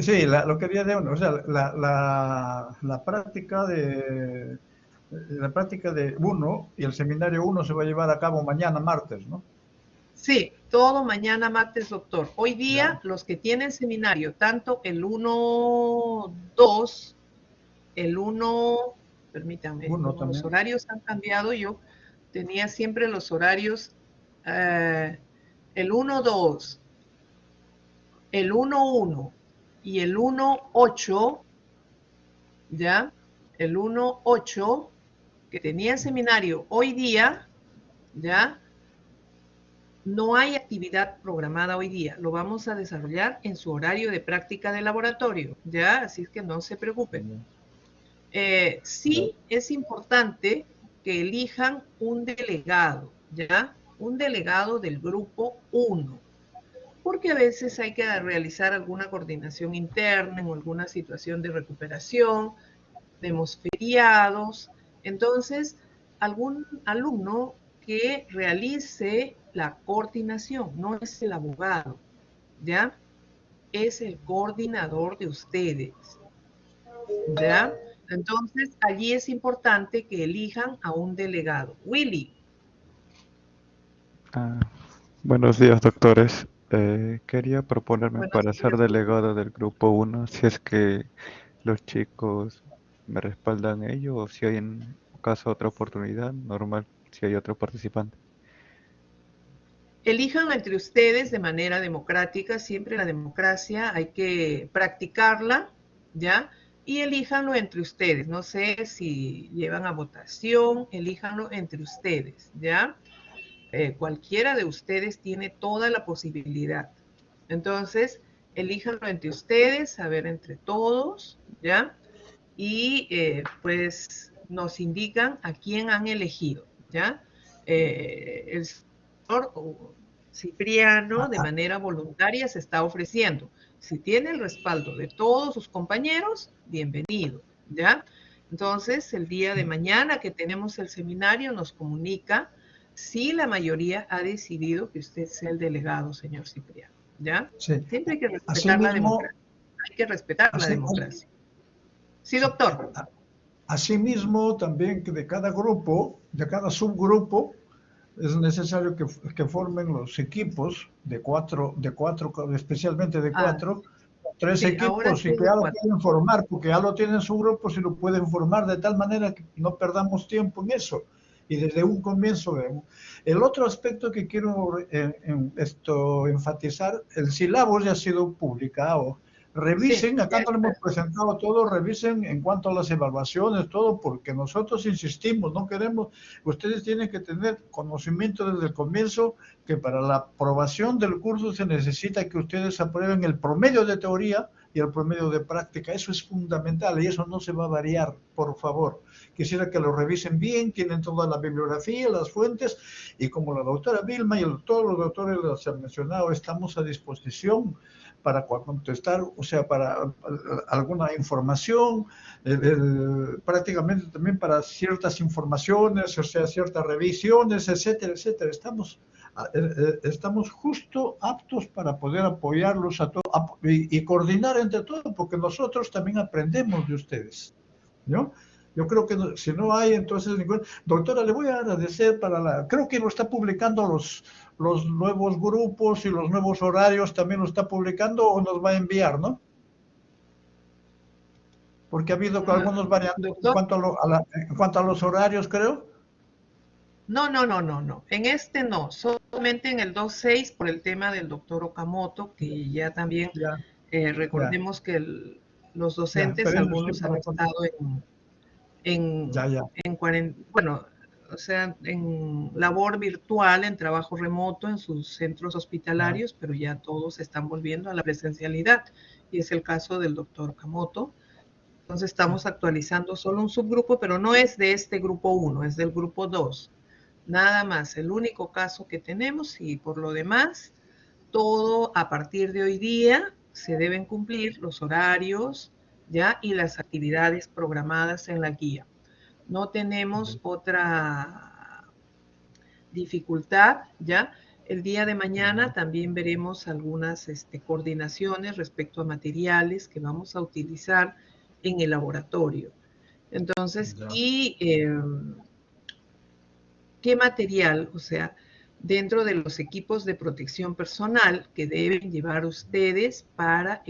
sí, lo quería de uno, o sea, la práctica de uno y el seminario 1 se va a llevar a cabo mañana martes, ¿no? Sí, todo mañana martes, doctor. Hoy día, Ya. los que tienen seminario, tanto el 1, 2, el 1, permítanme, Uno como los también. horarios han cambiado, yo tenía siempre los horarios, el 1, 2, el 1, 1 y el 1, 8, ¿ya? El 1, 8, que tenía seminario hoy día, ¿ya? No hay actividad programada hoy día, lo vamos a desarrollar en su horario de práctica de laboratorio, ¿ya? Así es que no se preocupen. Sí es importante que elijan un delegado, ¿ya? Un delegado del grupo 1, porque a veces hay que realizar alguna coordinación interna en alguna situación de recuperación, tenemos feriados, entonces algún alumno que realice la coordinación, no es el abogado, ¿ya? Es el coordinador de ustedes, ¿ya? Entonces, allí es importante que elijan a un delegado. Willy. Buenos días, doctores. Quería proponerme Buenos para ser días. delegado del grupo 1, si es que los chicos me respaldan ello o si hay caso otra oportunidad, normal, si hay otro participante. Elijan entre ustedes de manera democrática, siempre la democracia hay que practicarla, ¿ya? Y elíjanlo entre ustedes, no sé si llevan a votación, elíjanlo entre ustedes, ¿ya? Cualquiera de ustedes tiene toda la posibilidad. Entonces, elíjanlo entre ustedes, a ver, entre todos, ¿ya? Y pues nos indican a quién han elegido, ¿ya? El señor Cipriano de manera voluntaria se está ofreciendo. Si tiene el respaldo de todos sus compañeros, bienvenido, ¿ya? Entonces, el día de mañana que tenemos el seminario nos comunica si la mayoría ha decidido que usted sea el delegado, señor Cipriano, ¿ya? Sí. Siempre hay que respetar Asimismo, la democracia. Hay que respetar la democracia. Sí, doctor. Asimismo, también que de cada grupo, de cada subgrupo, es necesario que formen los equipos de cuatro, especialmente de cuatro, tres sí, equipos, y que ya lo pueden formar, porque ya lo tienen su grupo, si lo pueden formar de tal manera que no perdamos tiempo en eso. Y desde un comienzo vemos. El otro aspecto que quiero enfatizar, el sílabus ya ha sido publicado. Revisen, sí, acá no lo hemos presentado todo, revisen en cuanto a las evaluaciones, todo, porque nosotros insistimos, no queremos, ustedes tienen que tener conocimiento desde el comienzo que para la aprobación del curso se necesita que ustedes aprueben el promedio de teoría y el promedio de práctica. Eso es fundamental y eso no se va a variar, por favor. Quisiera que lo revisen bien, tienen toda la bibliografía, las fuentes, y como la doctora Vilma y todos los doctores les han mencionado, estamos a disposición para contestar, o sea, para alguna información, prácticamente también para ciertas informaciones, o sea, ciertas revisiones, etcétera, etcétera. Estamos justo aptos para poder apoyarlos a todos y coordinar entre todos, porque nosotros también aprendemos de ustedes, ¿no? Yo creo que si no hay, entonces, doctora, le voy a agradecer creo que lo está publicando los nuevos grupos y los nuevos horarios, también lo está publicando o nos va a enviar, ¿no? Porque ha habido algunos variantes en cuanto a los horarios, creo. No. En este no, solamente en el 2.6 por el tema del doctor Okamoto, que ya también recordemos que los docentes, algunos han estado en labor virtual, en trabajo remoto, en sus centros hospitalarios, pero ya todos están volviendo a la presencialidad, y es el caso del doctor Okamoto. Entonces estamos actualizando solo un subgrupo, pero no es de este grupo 1, es del grupo 2. Nada más, el único caso que tenemos, y por lo demás, todo a partir de hoy día se deben cumplir los horarios, ¿ya? Y las actividades programadas en la guía. No tenemos otra dificultad, ¿ya? El día de mañana también veremos algunas coordinaciones respecto a materiales que vamos a utilizar en el laboratorio. Entonces, ¿qué material? O sea, dentro de los equipos de protección personal que deben llevar ustedes para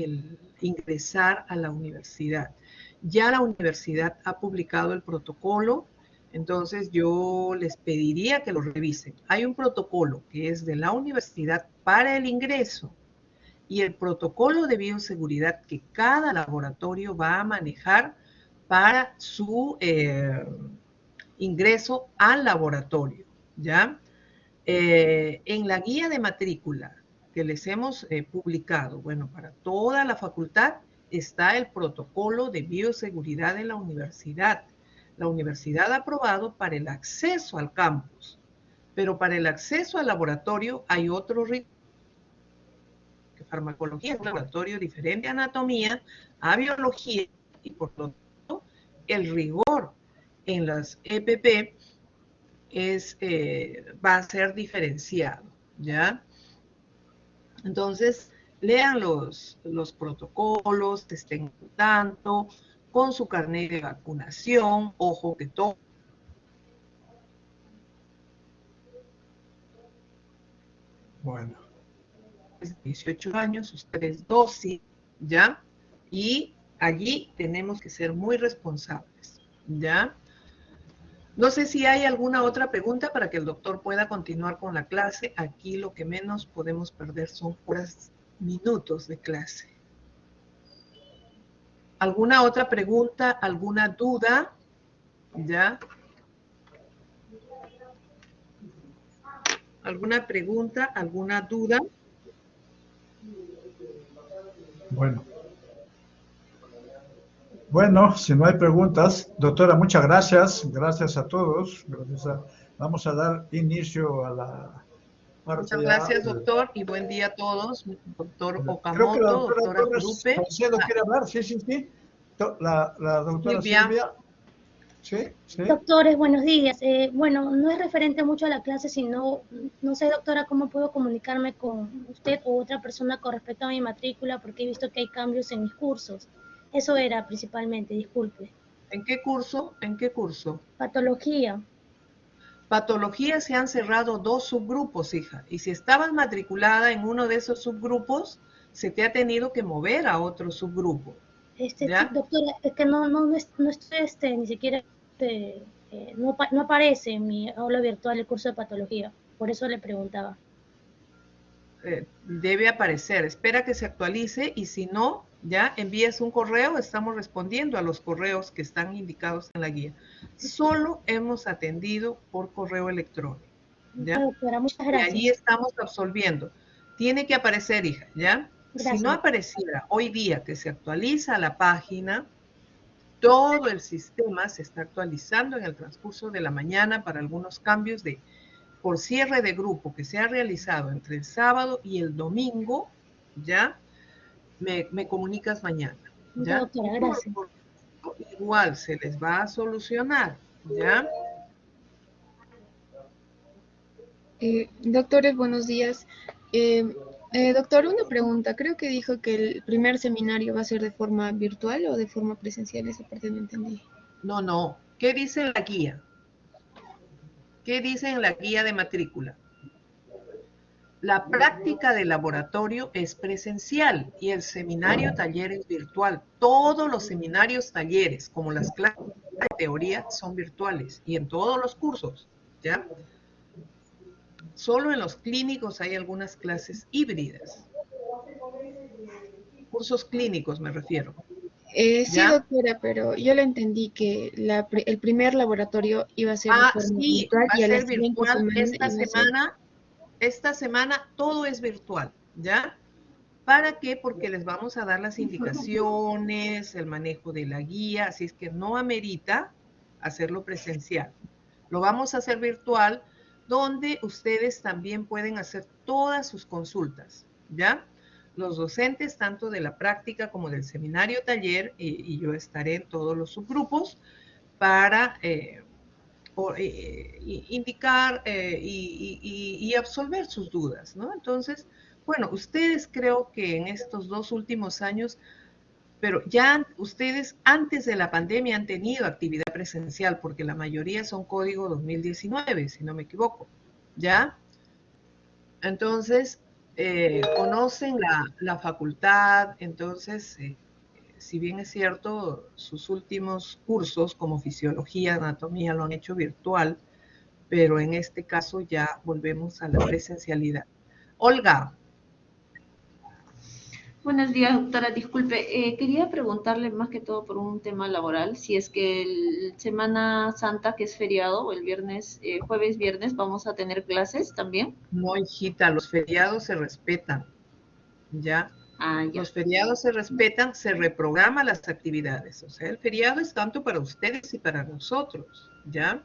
ingresar a la universidad. Ya la universidad ha publicado el protocolo, entonces yo les pediría que lo revisen. Hay un protocolo que es de la universidad para el ingreso y el protocolo de bioseguridad que cada laboratorio va a manejar para su ingreso al laboratorio, ¿ya? En la guía de matrícula que les hemos publicado, bueno, para toda la facultad está el protocolo de bioseguridad de la universidad. La universidad ha aprobado para el acceso al campus, pero para el acceso al laboratorio hay otro ritmo. Farmacología es un laboratorio diferente a anatomía, a biología, y por lo tanto el rigor en las EPP va a ser diferenciado, ¿ya? Entonces, lean los protocolos, estén tanto, con su carnet de vacunación, ojo que todo. Bueno. 18 años, ustedes 12, ¿ya? Y allí tenemos que ser muy responsables, ¿ya? No sé si hay alguna otra pregunta para que el doctor pueda continuar con la clase. Aquí lo que menos podemos perder son horas, minutos de clase. ¿Alguna otra pregunta? ¿Alguna duda? ¿Ya? ¿Alguna pregunta? ¿Alguna duda? Bueno, si no hay preguntas, doctora, muchas gracias. Gracias a todos. Vamos a dar inicio a la parte. Muchas gracias, doctor, y buen día a todos. Doctor Creo que la Okamoto, doctora doctora Torres Jurupe. Salcedo quiere hablar. Sí, sí, sí. La doctora Silvia. Sí, sí. Doctores, buenos días. Bueno, no es referente mucho a la clase, sino, no sé, doctora, cómo puedo comunicarme con usted o otra persona con respecto a mi matrícula, porque he visto que hay cambios en mis cursos. Eso era principalmente, disculpe. ¿En qué curso? ¿En qué curso? Patología. Patología se han cerrado 2 subgrupos, hija. Y si estabas matriculada en uno de esos subgrupos, se te ha tenido que mover a otro subgrupo. Doctora, es que no estoy ni siquiera, no aparece en mi aula virtual el curso de patología. Por eso le preguntaba. Debe aparecer. Espera que se actualice y si no, ya envíes un correo. Estamos respondiendo a los correos que están indicados en la guía. Solo hemos atendido por correo electrónico. ¿Ya? Doctora, muchas gracias. Y allí estamos absolviendo. Tiene que aparecer, hija, ¿ya? Gracias. Si no apareciera hoy día que se actualiza la página, todo el sistema se está actualizando en el transcurso de la mañana para algunos cambios por cierre de grupo que se ha realizado entre el sábado y el domingo, ¿ya? Me comunicas mañana, ¿ya? Doctora, gracias. Igual se les va a solucionar, ¿ya? Doctores, buenos días. Doctor, una pregunta. Creo que dijo que el primer seminario va a ser de forma virtual o de forma presencial. Esa parte no entendí. No. ¿Qué dice en la guía? ¿Qué dice en la guía de matrícula? La práctica de laboratorio es presencial y el seminario taller es virtual. Todos los seminarios talleres, como las clases de teoría, son virtuales y en todos los cursos, ¿ya? Solo en los clínicos hay algunas clases híbridas. Cursos clínicos me refiero. Sí, doctora, pero yo le entendí que el primer laboratorio iba a ser de forma virtual y a la siguiente semana esta semana todo es virtual, ¿ya? ¿Para qué? Porque les vamos a dar las indicaciones, el manejo de la guía, así es que no amerita hacerlo presencial. Lo vamos a hacer virtual, donde ustedes también pueden hacer todas sus consultas, ¿ya? Los docentes, tanto de la práctica como del seminario taller, y yo estaré en todos los subgrupos para indicar y absolver sus dudas, ¿no? Entonces, bueno, ustedes creo que en estos 2 últimos años, pero ya ustedes antes de la pandemia han tenido actividad presencial, porque la mayoría son código 2019, si no me equivoco, ¿ya? Entonces, conocen la facultad, entonces, si bien es cierto, sus últimos cursos como fisiología, anatomía lo han hecho virtual, pero en este caso ya volvemos a la presencialidad. Olga. Buenos días, doctora. Disculpe, quería preguntarle más que todo por un tema laboral, si es que el Semana Santa, que es feriado, el viernes, jueves, viernes, vamos a tener clases también. No, hijita, los feriados se respetan, ¿ya? Ya. Los feriados se respetan, se reprograman las actividades. O sea, el feriado es tanto para ustedes y para nosotros, ¿ya?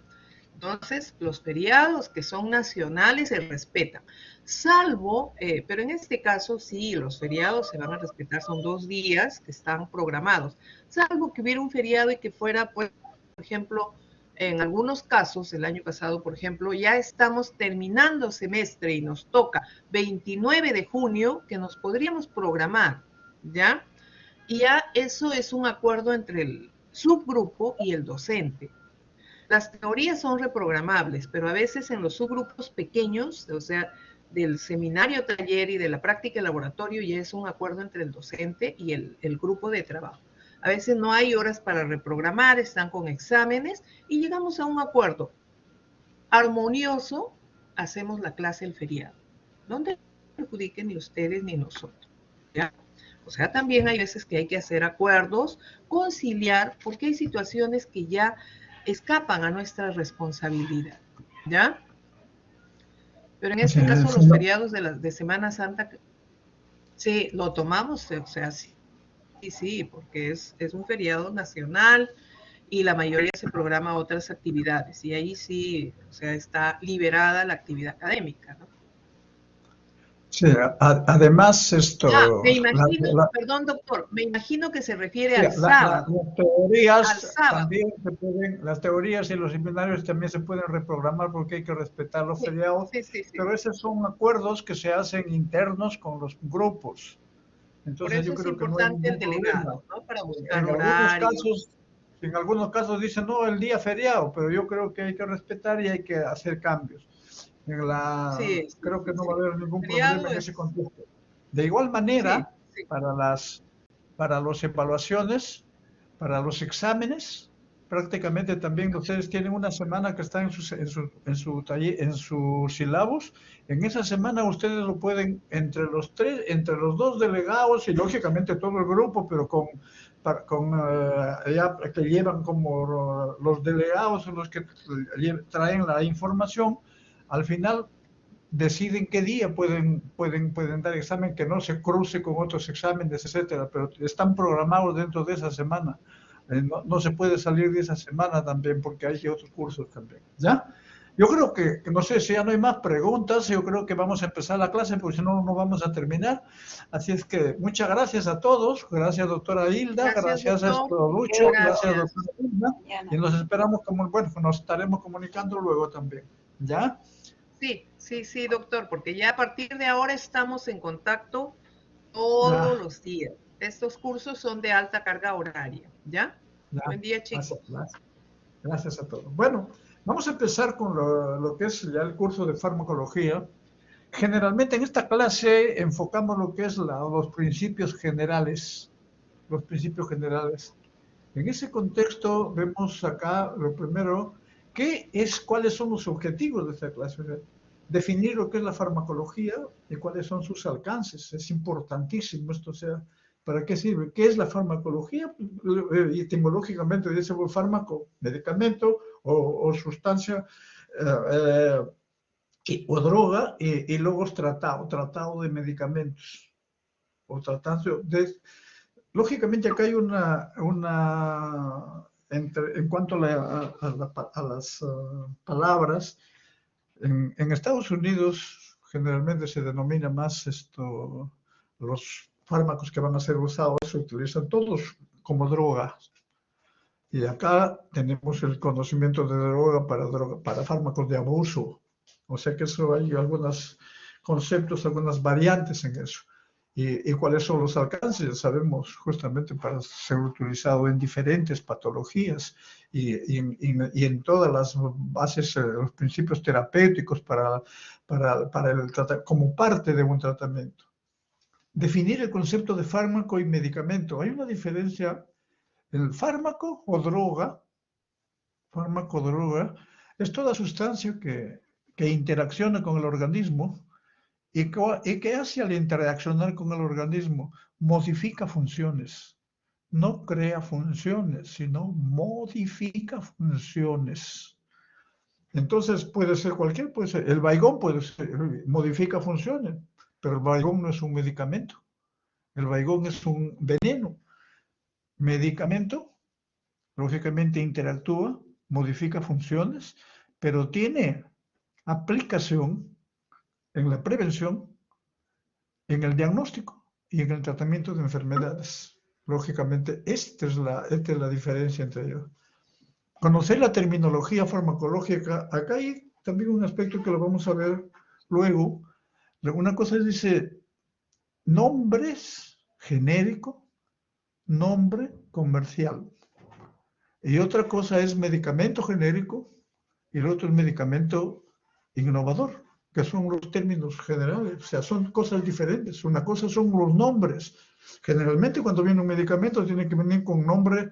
Entonces, los feriados que son nacionales se respetan, salvo, pero en este caso sí, los feriados se van a respetar, son 2 días que están programados, salvo que hubiera un feriado y que fuera, pues, por ejemplo, en algunos casos, el año pasado, por ejemplo, ya estamos terminando semestre y nos toca 29 de junio que nos podríamos programar, ¿ya? Y ya eso es un acuerdo entre el subgrupo y el docente. Las teorías son reprogramables, pero a veces en los subgrupos pequeños, o sea, del seminario taller y de la práctica de laboratorio, ya es un acuerdo entre el docente y el grupo de trabajo. A veces no hay horas para reprogramar, están con exámenes y llegamos a un acuerdo armonioso, hacemos la clase el feriado. No te perjudiquen ni ustedes ni nosotros, ¿ya? O sea, también hay veces que hay que hacer acuerdos, conciliar, porque hay situaciones que ya escapan a nuestra responsabilidad, ¿ya? Pero en este caso, los feriados de Semana Santa, sí, lo tomamos, o sea, sí, porque es un feriado nacional y la mayoría se programa otras actividades, y ahí sí, o sea, está liberada la actividad académica, ¿no? Sí, además esto... me imagino, perdón doctor, me imagino que se refiere al sábado. Las teorías al sábado. también se pueden, las teorías y los seminarios también se pueden reprogramar porque hay que respetar los feriados, pero esos son acuerdos que se hacen internos con los grupos. Entonces por eso yo creo es que no hay importante el delegado, ¿no? Para buscar horarios. En algunos casos dicen, no, el día feriado, pero yo creo que hay que respetar y hay que hacer cambios. Creo que no va a haber ningún problema en ese contexto. De igual manera, para las evaluaciones, para los exámenes, prácticamente también ustedes tienen una semana que está en su sílabus. En esa semana ustedes lo pueden, entre los dos delegados y lógicamente todo el grupo, pero ya que llevan como los delegados, los que traen la información, al final deciden qué día pueden dar examen, que no se cruce con otros exámenes, etcétera, pero están programados dentro de esa semana. No se puede salir de esa semana también porque hay otros cursos también, ¿ya? Yo creo que no sé si ya no hay más preguntas, yo creo que vamos a empezar la clase porque si no, no vamos a terminar. Así es que muchas gracias a todos, gracias doctora Hilda, gracias a Lucho, gracias doctora Hilda, y nos esperamos nos estaremos comunicando luego también, ¿ya? Sí, doctor, porque ya a partir de ahora estamos en contacto todos los días. Estos cursos son de alta carga horaria, ¿ya? Buen día, chicos. Gracias a todos. Bueno, vamos a empezar con lo que es ya el curso de farmacología. Generalmente en esta clase enfocamos lo que es los principios generales. Los principios generales. En ese contexto vemos acá lo primero, cuáles son los objetivos de esta clase. Definir lo que es la farmacología y cuáles son sus alcances. Es importantísimo esto, o sea, ¿para qué sirve? ¿Qué es la farmacología? Etimológicamente dice fármaco, medicamento o sustancia o droga, y luego es tratado de medicamentos. O tratado de... Lógicamente acá hay en cuanto a las palabras, en Estados Unidos generalmente se denomina más los fármacos que van a ser usados, se utilizan todos como drogas. Y acá tenemos el conocimiento de droga para fármacos de abuso. O sea que eso hay algunos conceptos, algunas variantes en eso. ¿Y cuáles son los alcances? Sabemos justamente para ser utilizado en diferentes patologías y en todas las bases, los principios terapéuticos como parte de un tratamiento. Definir el concepto de fármaco y medicamento. Hay una diferencia. El fármaco o droga es toda sustancia que interacciona con el organismo y que hace al interaccionar con el organismo, modifica funciones. No crea funciones, sino modifica funciones. Entonces puede ser el Baigón modifica funciones, pero el Baigón no es un medicamento. El Baigón es un veneno. Medicamento, lógicamente interactúa, modifica funciones, pero tiene aplicación en la prevención, en el diagnóstico y en el tratamiento de enfermedades. Lógicamente, esta es la diferencia entre ellos. Conocer la terminología farmacológica, acá hay también un aspecto que lo vamos a ver luego. Una cosa dice nombres genérico, nombre comercial. Y otra cosa es medicamento genérico y el otro es medicamento innovador, que son los términos generales, o sea, son cosas diferentes. Una cosa son los nombres, Generalmente cuando viene un medicamento tiene que venir con nombre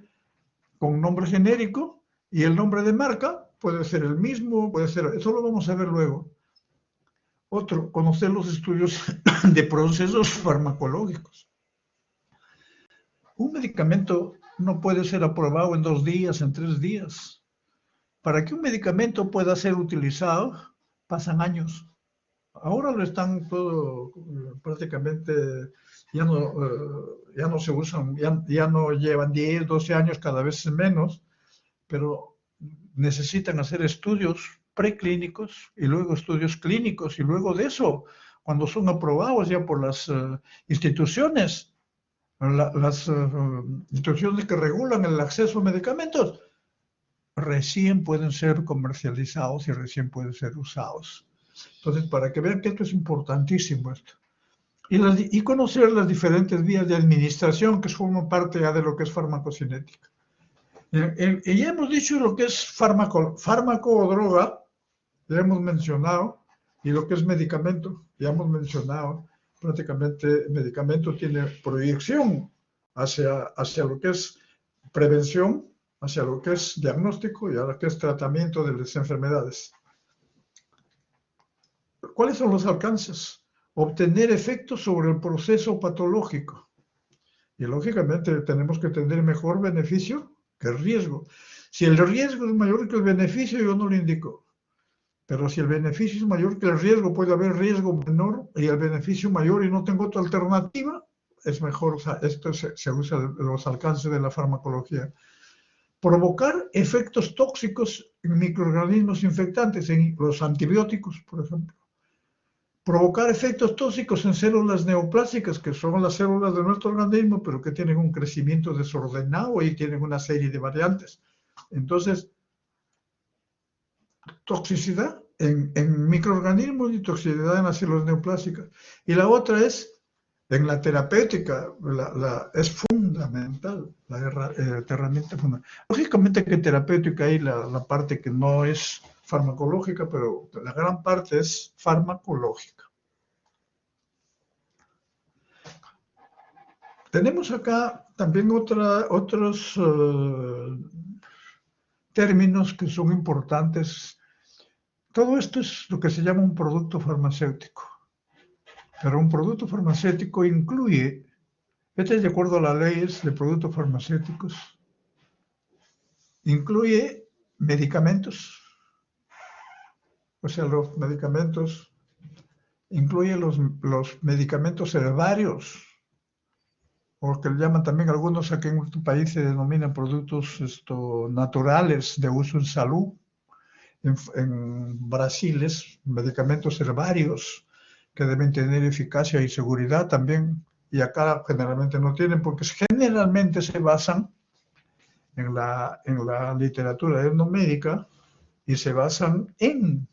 genérico y el nombre de marca puede ser el mismo, puede ser, eso lo vamos a ver luego. Otro, conocer los estudios de procesos farmacológicos. Un medicamento no puede ser aprobado en 2 días, en 3 días. Para que un medicamento pueda ser utilizado, pasan años. Ahora lo están todo prácticamente, ya no se usan, ya no llevan 10, 12 años, cada vez menos, pero necesitan hacer estudios preclínicos y luego estudios clínicos, y luego de eso, cuando son aprobados ya por las instituciones, las instituciones que regulan el acceso a medicamentos, recién pueden ser comercializados y recién pueden ser usados. Entonces, para que vean que esto es importantísimo esto. Y conocer las diferentes vías de administración que forman parte ya de lo que es farmacocinética. Y ya hemos dicho lo que es fármaco o droga, ya hemos mencionado, y lo que es medicamento, ya hemos mencionado. Prácticamente el medicamento tiene proyección hacia lo que es prevención, hacia lo que es diagnóstico y a lo que es tratamiento de las enfermedades. ¿Cuáles son los alcances? Obtener efectos sobre el proceso patológico. Y lógicamente tenemos que tener mejor beneficio que el riesgo. Si el riesgo es mayor que el beneficio, yo no lo indico. Pero si el beneficio es mayor que el riesgo, puede haber riesgo menor y el beneficio mayor y no tengo otra alternativa, es mejor. O sea, esto se usa los alcances de la farmacología. Provocar efectos tóxicos en microorganismos infectantes, en los antibióticos, por ejemplo. Provocar efectos tóxicos en células neoplásicas, que son las células de nuestro organismo, pero que tienen un crecimiento desordenado y tienen una serie de variantes. Entonces, toxicidad en microorganismos y toxicidad en las células neoplásicas. Y la otra es, en la terapéutica, es fundamental, la herramienta fundamental. Lógicamente que en terapéutica hay la parte que no es farmacológica, pero la gran parte es farmacológica. Tenemos acá también otros términos que son importantes. Todo esto es lo que se llama un producto farmacéutico. Pero un producto farmacéutico incluye, este es de acuerdo a las leyes de productos farmacéuticos, incluye medicamentos. O sea, los medicamentos, incluye los medicamentos herbarios, o que le llaman también algunos, aquí en nuestro país se denominan productos naturales de uso en salud. En Brasil es medicamentos herbarios que deben tener eficacia y seguridad también, y acá generalmente no tienen, porque generalmente se basan en la literatura etnomédica y se basan en,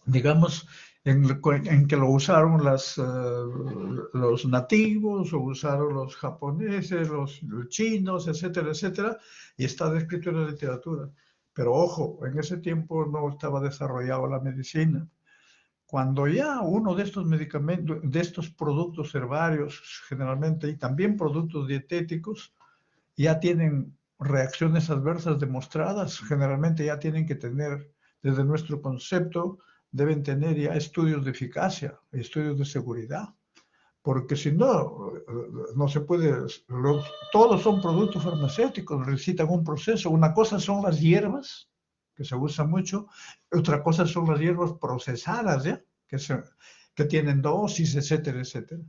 digamos, en que lo usaron los nativos, o usaron los japoneses, los chinos, etcétera, etcétera, y está descrito en la literatura. Pero ojo, en ese tiempo no estaba desarrollada la medicina. Cuando ya uno de estos medicamentos, de estos productos herbarios, generalmente, y también productos dietéticos, ya tienen reacciones adversas demostradas, generalmente ya tienen que tener, desde nuestro concepto, deben tener ya estudios de eficacia, estudios de seguridad, porque si no, no se puede, todos son productos farmacéuticos, necesitan un proceso. Una cosa son las hierbas, que se usa mucho, otra cosa son las hierbas procesadas, ¿ya? Que tienen dosis, etcétera, etcétera.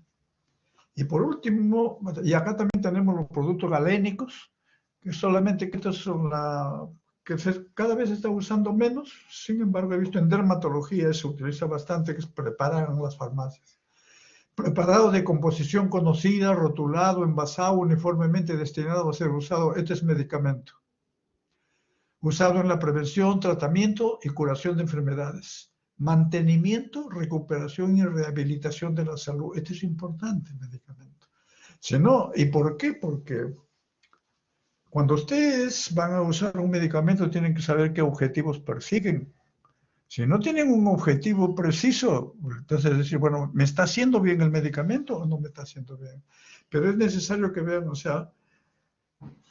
Y por último, y acá también tenemos los productos galénicos, que solamente que estos son cada vez se está usando menos. Sin embargo, he visto en dermatología, se utiliza bastante, que es preparado en las farmacias. Preparado de composición conocida, rotulado, envasado, uniformemente destinado a ser usado. Este es medicamento. Usado en la prevención, tratamiento y curación de enfermedades. Mantenimiento, recuperación y rehabilitación de la salud. Este es importante, el medicamento. Si no, ¿y por qué? Porque cuando ustedes van a usar un medicamento tienen que saber qué objetivos persiguen. Si no tienen un objetivo preciso, entonces es decir, bueno, ¿me está haciendo bien el medicamento o no me está haciendo bien? Pero es necesario que vean, o sea,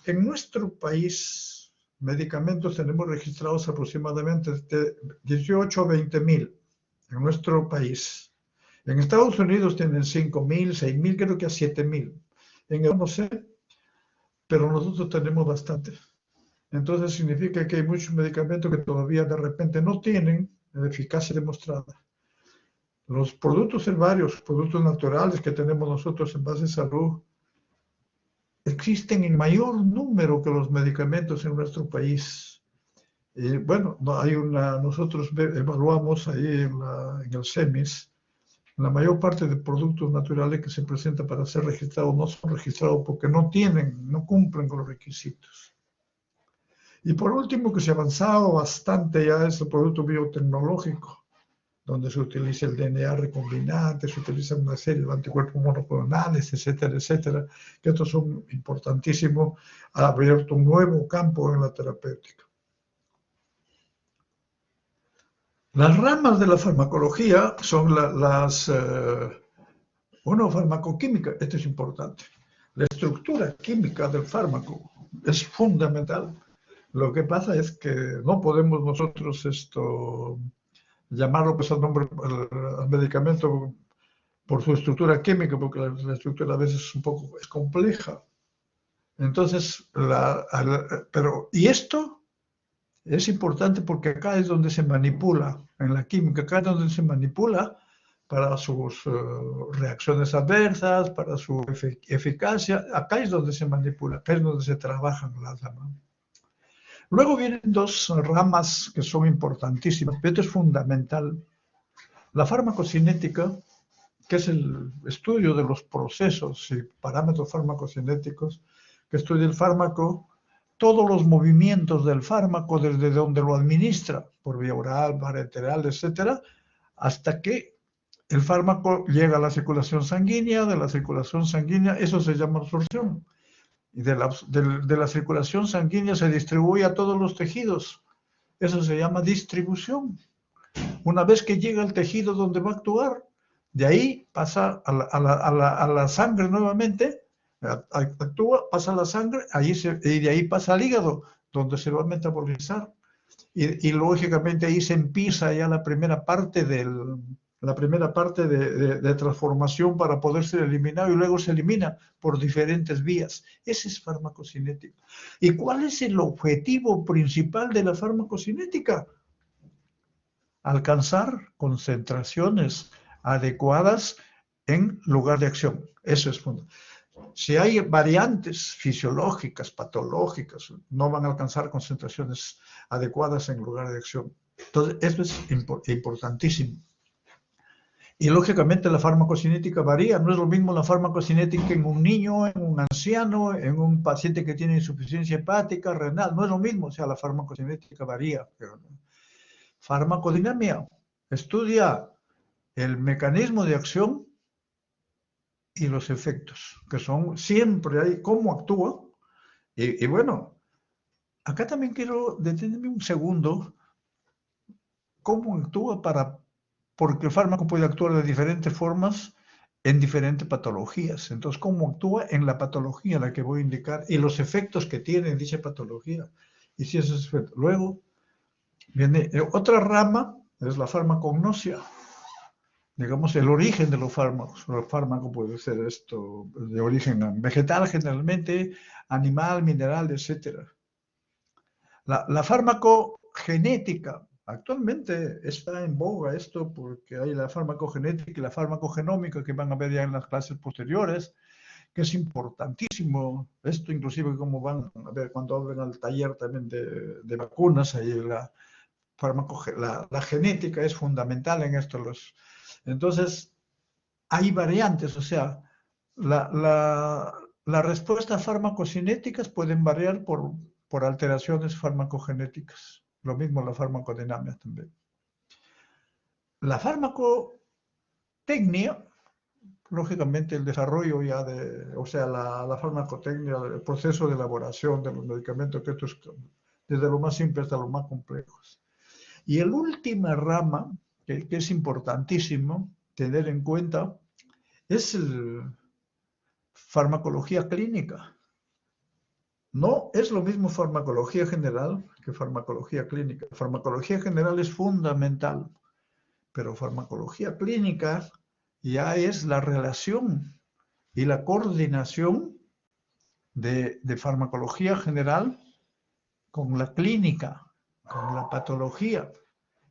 en nuestro país, medicamentos tenemos registrados aproximadamente de 18 a 20.000 en nuestro país. En Estados Unidos tienen 5.000, 6.000, creo que a 7.000. En Europa no sé, pero nosotros tenemos bastante. Entonces significa que hay muchos medicamentos que todavía de repente no tienen eficacia demostrada. Los productos herbarios, productos naturales que tenemos nosotros en base de salud, existen en mayor número que los medicamentos en nuestro país. Y bueno, nosotros evaluamos ahí en el CEMIS, la mayor parte de productos naturales que se presentan para ser registrados no son registrados porque no cumplen con los requisitos. Y por último, que se ha avanzado bastante ya es el producto biotecnológico, donde se utiliza el DNA recombinante, se utiliza una serie de anticuerpos monoclonales, etcétera, etcétera, que estos son importantísimos, ha abierto un nuevo campo en la terapéutica. Las ramas de la farmacología son farmacoquímica, esto es importante. La estructura química del fármaco es fundamental. Lo que pasa es que no podemos nosotros llamarlo pues al nombre al medicamento por su estructura química, porque la estructura a veces es compleja. Entonces, y esto es importante porque acá es donde se manipula, en la química, acá es donde se manipula para sus reacciones adversas, para su eficacia, acá es donde se manipula, acá es donde se trabajan las ramas. Luego vienen dos ramas que son importantísimas, pero esto es fundamental. La farmacocinética, que es el estudio de los procesos y parámetros farmacocinéticos, que estudia el fármaco, todos los movimientos del fármaco, desde donde lo administra, por vía oral, parenteral, etcétera, hasta que el fármaco llega a la circulación sanguínea, de la circulación sanguínea, eso se llama absorción. Y de la circulación sanguínea se distribuye a todos los tejidos. Eso se llama distribución. Una vez que llega al tejido donde va a actuar, de ahí pasa a la sangre nuevamente, actúa, pasa a la sangre, y de ahí pasa al hígado, donde se va a metabolizar. Y lógicamente ahí se empieza ya la primera parte de transformación para poder ser eliminado y luego se elimina por diferentes vías. Ese es farmacocinética. ¿Y cuál es el objetivo principal de la farmacocinética? Alcanzar concentraciones adecuadas en lugar de acción. Eso es fundamental. Si hay variantes fisiológicas, patológicas, no van a alcanzar concentraciones adecuadas en lugar de acción. Entonces, eso es importantísimo. Y lógicamente la farmacocinética varía. No es lo mismo la farmacocinética en un niño, en un anciano, en un paciente que tiene insuficiencia hepática, renal. No es lo mismo. O sea, la farmacocinética varía. Farmacodinamia estudia el mecanismo de acción y los efectos, que son siempre ahí, cómo actúa. Y bueno, acá también quiero detenerme un segundo. ¿Cómo actúa? Porque el fármaco puede actuar de diferentes formas en diferentes patologías. Entonces, ¿cómo actúa en la patología a la que voy a indicar y los efectos que tiene en dicha patología? Y si esos efectos. Luego viene otra rama, es la farmacognosia. Digamos, el origen de los fármacos. El fármaco puede ser de origen vegetal generalmente, animal, mineral, etc. La farmacogenética. Actualmente está en boga esto porque hay la farmacogenética y la farmacogenómica que van a ver ya en las clases posteriores, que es importantísimo. Esto inclusive como van a ver cuando hablen al taller también de vacunas, ahí la genética es fundamental en esto. Entonces, hay variantes, o sea, las respuestas farmacocinéticas pueden variar por alteraciones farmacogenéticas. Lo mismo la farmacodinamia también. La farmacotecnia, lógicamente el desarrollo ya la farmacotecnia, el proceso de elaboración de los medicamentos, que esto es desde lo más simple hasta lo más complejos. Y la última rama, que es importantísimo tener en cuenta, es la farmacología clínica. No es lo mismo farmacología general que farmacología clínica. Farmacología general es fundamental, pero farmacología clínica ya es la relación y la coordinación de farmacología general con la clínica, con la patología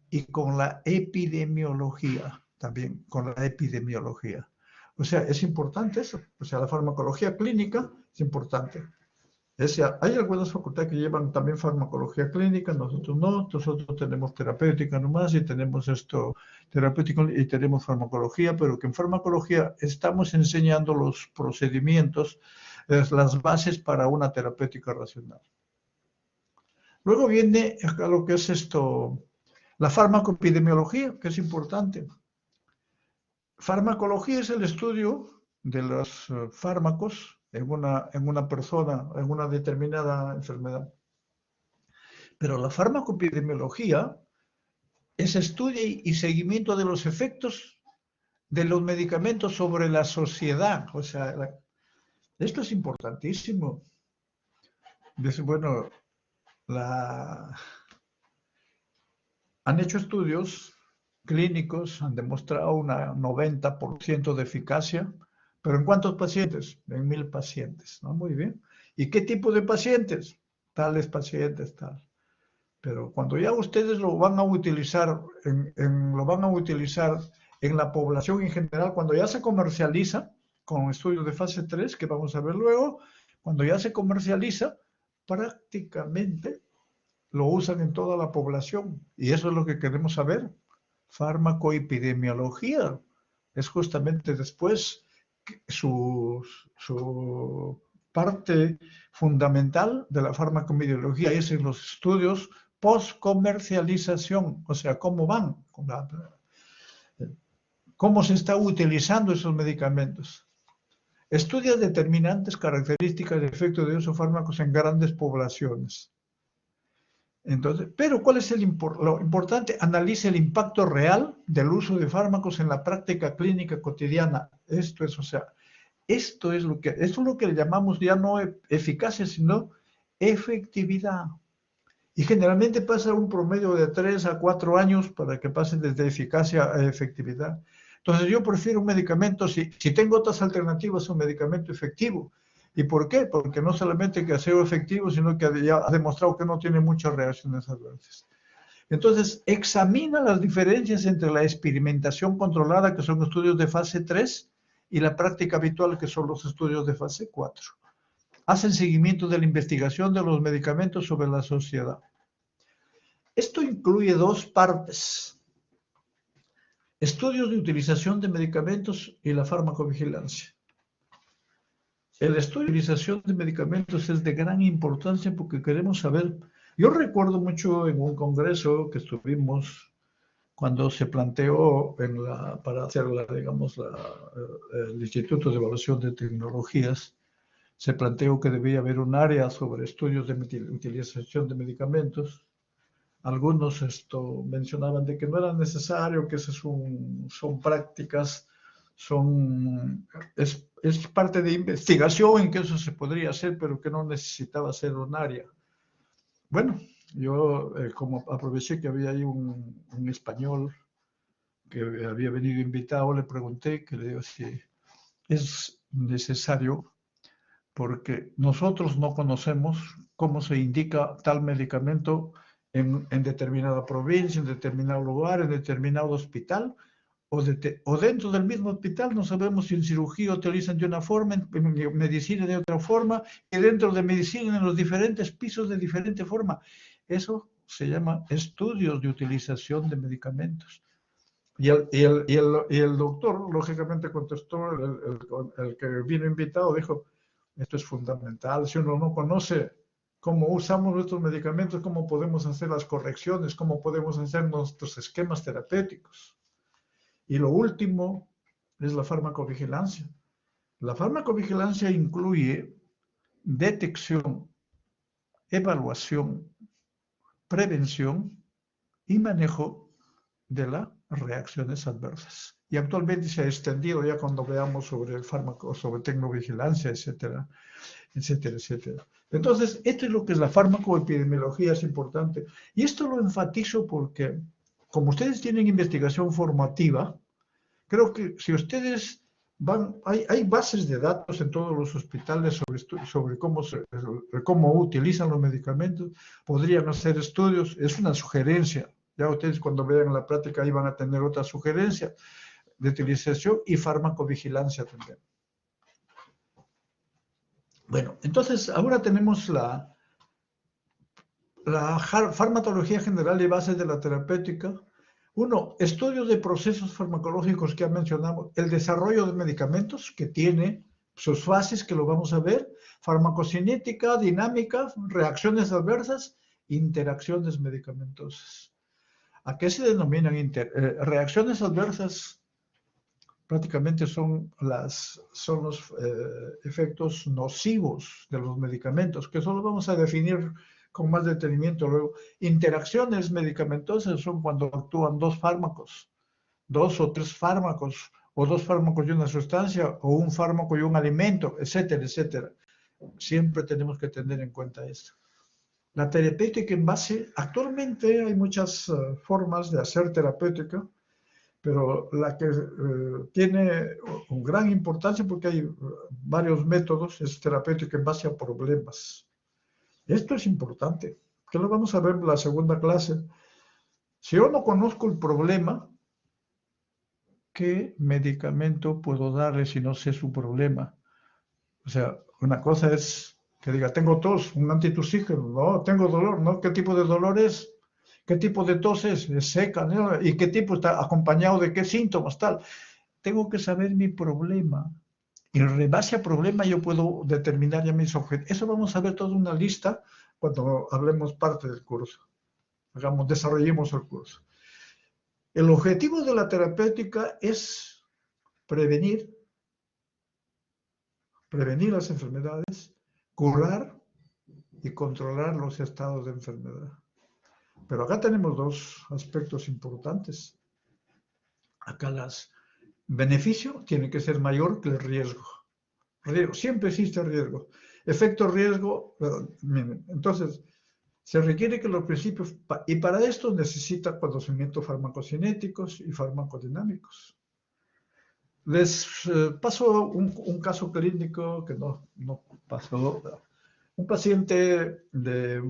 y con la epidemiología, también con la epidemiología. O sea, es importante eso. O sea, la farmacología clínica es importante. Hay algunas facultades que llevan también farmacología clínica, nosotros no, nosotros tenemos terapéutica nomás y tenemos terapéutico y tenemos farmacología, pero que en farmacología estamos enseñando los procedimientos, las bases para una terapéutica racional. Luego viene acá lo que es la farmacoepidemiología, que es importante. Farmacología es el estudio de los fármacos en una persona, en una determinada enfermedad. Pero la farmacoepidemiología es estudio y seguimiento de los efectos de los medicamentos sobre la sociedad. O sea, esto es importantísimo. Bueno, han hecho estudios clínicos, han demostrado un 90% de eficacia, pero ¿en cuántos pacientes? En 1000 pacientes, ¿no? Muy bien. ¿Y qué tipo de pacientes? Tales pacientes, tal. Pero cuando ya ustedes lo van a utilizar en la población en general, cuando ya se comercializa, con estudios de fase 3, que vamos a ver luego, cuando ya se comercializa, prácticamente lo usan en toda la población. Y eso es lo que queremos saber. Farmacoepidemiología es justamente después su parte fundamental de la farmacoepidemiología es en los estudios post-comercialización, o sea, cómo van, cómo se está utilizando esos medicamentos. Estudia determinantes, características de efecto de esos fármacos en grandes poblaciones. Entonces, pero ¿cuál es lo importante? Analiza el impacto real del uso de fármacos en la práctica clínica cotidiana. Esto es lo que le llamamos ya no eficacia, sino efectividad. Y generalmente pasa un promedio de 3 a 4 años para que pase desde eficacia a efectividad. Entonces yo prefiero un medicamento, si tengo otras alternativas, un medicamento efectivo. ¿Y por qué? Porque no solamente que sea efectivo, sino que ya ha demostrado que no tiene muchas reacciones adversas. Entonces, examina las diferencias entre la experimentación controlada, que son estudios de fase 3, y la práctica habitual, que son los estudios de fase 4. Hacen seguimiento de la investigación de los medicamentos sobre la sociedad. Esto incluye 2 partes. Estudios de utilización de medicamentos y la farmacovigilancia. El estudio de utilización de medicamentos es de gran importancia porque queremos saber. Yo recuerdo mucho en un congreso que estuvimos cuando se planteó para hacer el Instituto de Evaluación de Tecnologías, se planteó que debía haber un área sobre estudios de utilización de medicamentos. Algunos mencionaban de que no era necesario, que esas son prácticas, es parte de investigación en que eso se podría hacer, pero que no necesitaba ser un área. Bueno, yo como aproveché que había ahí un español que había venido invitado, le pregunté, que le digo si es necesario, porque nosotros no conocemos cómo se indica tal medicamento en determinada provincia, en determinado lugar, en determinado hospital, o dentro del mismo hospital. No sabemos si en cirugía utilizan de una forma, en medicina de otra forma, y dentro de medicina en los diferentes pisos de diferente forma. Eso se llama estudios de utilización de medicamentos. Y el doctor, lógicamente, contestó, el que vino invitado, dijo, esto es fundamental. Si uno no conoce cómo usamos nuestros medicamentos, cómo podemos hacer las correcciones, cómo podemos hacer nuestros esquemas terapéuticos. Y lo último es la farmacovigilancia. La farmacovigilancia incluye detección, evaluación, prevención y manejo de las reacciones adversas. Y actualmente se ha extendido ya cuando veamos sobre el fármaco, sobre tecnovigilancia, etcétera, etcétera, etcétera. Entonces, esto es lo que es la farmacoepidemiología, es importante. Y esto lo enfatizo porque, como ustedes tienen investigación formativa, creo que si ustedes van, hay bases de datos en todos los hospitales sobre cómo utilizan los medicamentos, podrían hacer estudios, es una sugerencia. Ya ustedes cuando vean la práctica ahí van a tener otra sugerencia de utilización y farmacovigilancia también. Bueno, entonces ahora tenemos la farmacología general y bases de la terapéutica. Uno, estudios de procesos farmacológicos que ya mencionamos, el desarrollo de medicamentos que tiene sus fases que lo vamos a ver, farmacocinética, dinámica, reacciones adversas, interacciones medicamentosas. ¿A qué se denominan reacciones adversas? Prácticamente son los efectos nocivos de los medicamentos, que solo vamos a definir con más detenimiento luego. Interacciones medicamentosas son cuando actúan dos fármacos, 2 o 3 fármacos, o 2 fármacos y una sustancia, o un fármaco y un alimento, etcétera, etcétera. Siempre tenemos que tener en cuenta esto. La terapéutica en base, actualmente hay muchas formas de hacer terapéutica, pero la que tiene una gran importancia, porque hay varios métodos, es terapéutica en base a problemas. Esto es importante, que lo vamos a ver en la segunda clase. Si yo no conozco el problema, ¿qué medicamento puedo darle si no sé su problema? O sea, una cosa es que diga, tengo tos, un antitusígeno, no, tengo dolor, ¿no? ¿Qué tipo de dolor es? ¿Qué tipo de tos es? Es seca, ¿no? ¿Y qué tipo está acompañado de qué síntomas, tal? Tengo que saber mi problema. Y en base al problema yo puedo determinar ya mis objetivos. Eso vamos a ver toda una lista cuando hablemos parte del curso. Desarrollemos el curso. El objetivo de la terapéutica es prevenir las enfermedades, curar y controlar los estados de enfermedad. Pero acá tenemos dos aspectos importantes. Acá beneficio tiene que ser mayor que el riesgo. Siempre existe riesgo. Efecto riesgo, miren, entonces se requiere que los principios, y para esto necesita conocimientos farmacocinéticos y farmacodinámicos. Les paso un caso clínico que no pasó. Un paciente de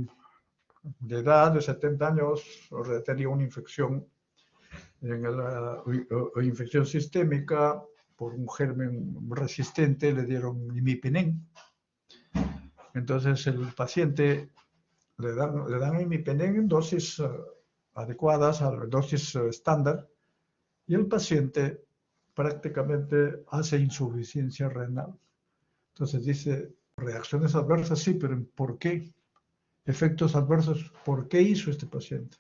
edad de 70 años tenía una infección, infección sistémica por un germen resistente, le dieron imipenem. Entonces el paciente le dan imipenem en dosis adecuadas, a la dosis estándar, y el paciente prácticamente hace insuficiencia renal. Entonces dice, reacciones adversas, sí, pero ¿por qué? Efectos adversos, ¿por qué hizo este paciente?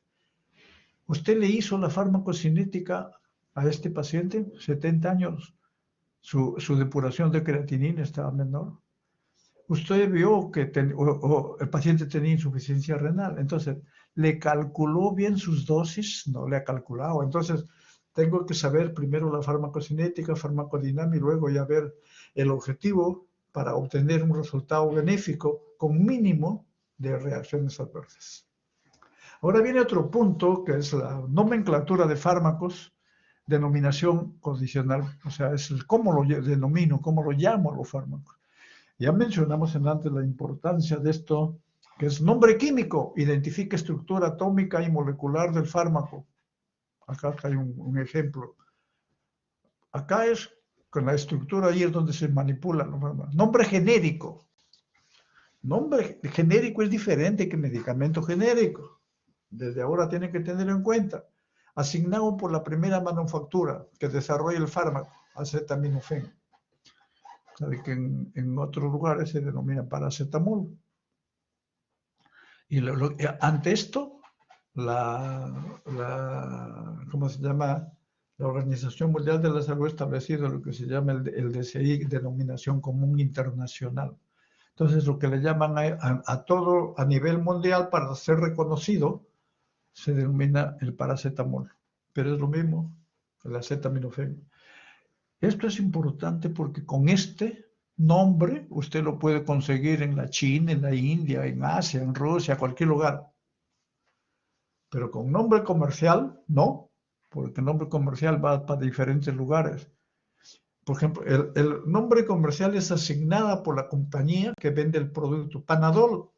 ¿Usted le hizo la farmacocinética a este paciente? 70 años, su depuración de creatinina estaba menor. Usted vio que el paciente tenía insuficiencia renal, entonces, ¿le calculó bien sus dosis? No le ha calculado. Entonces, tengo que saber primero la farmacocinética, farmacodinámica, y luego ya ver el objetivo para obtener un resultado benéfico con mínimo de reacciones adversas. Ahora viene otro punto, que es la nomenclatura de fármacos, denominación condicional, o sea, es cómo lo denomino, cómo lo llamo a los fármacos. Ya mencionamos antes la importancia de esto, que es nombre químico, identifica estructura atómica y molecular del fármaco. Acá hay un ejemplo. Acá es con la estructura, ahí es donde se manipulan los fármacos. Nombre genérico. Nombre genérico es diferente que medicamento genérico. Desde ahora tienen que tener en cuenta. Asignado por la primera manufactura que desarrolla el fármaco, acetaminofén. Sabe que en otros lugares se denomina paracetamol. Y ante esto, ¿cómo se llama? La Organización Mundial de la Salud ha establecido lo que se llama el DCI, denominación común internacional. Entonces, lo que le llaman a todo a nivel mundial para ser reconocido, se denomina el paracetamol, pero es lo mismo, el acetaminofén. Esto es importante porque con este nombre usted lo puede conseguir en la China, en la India, en Asia, en Rusia, cualquier lugar. Pero con nombre comercial, no, porque el nombre comercial va para diferentes lugares. Por ejemplo, el nombre comercial es asignada por la compañía que vende el producto. Panadol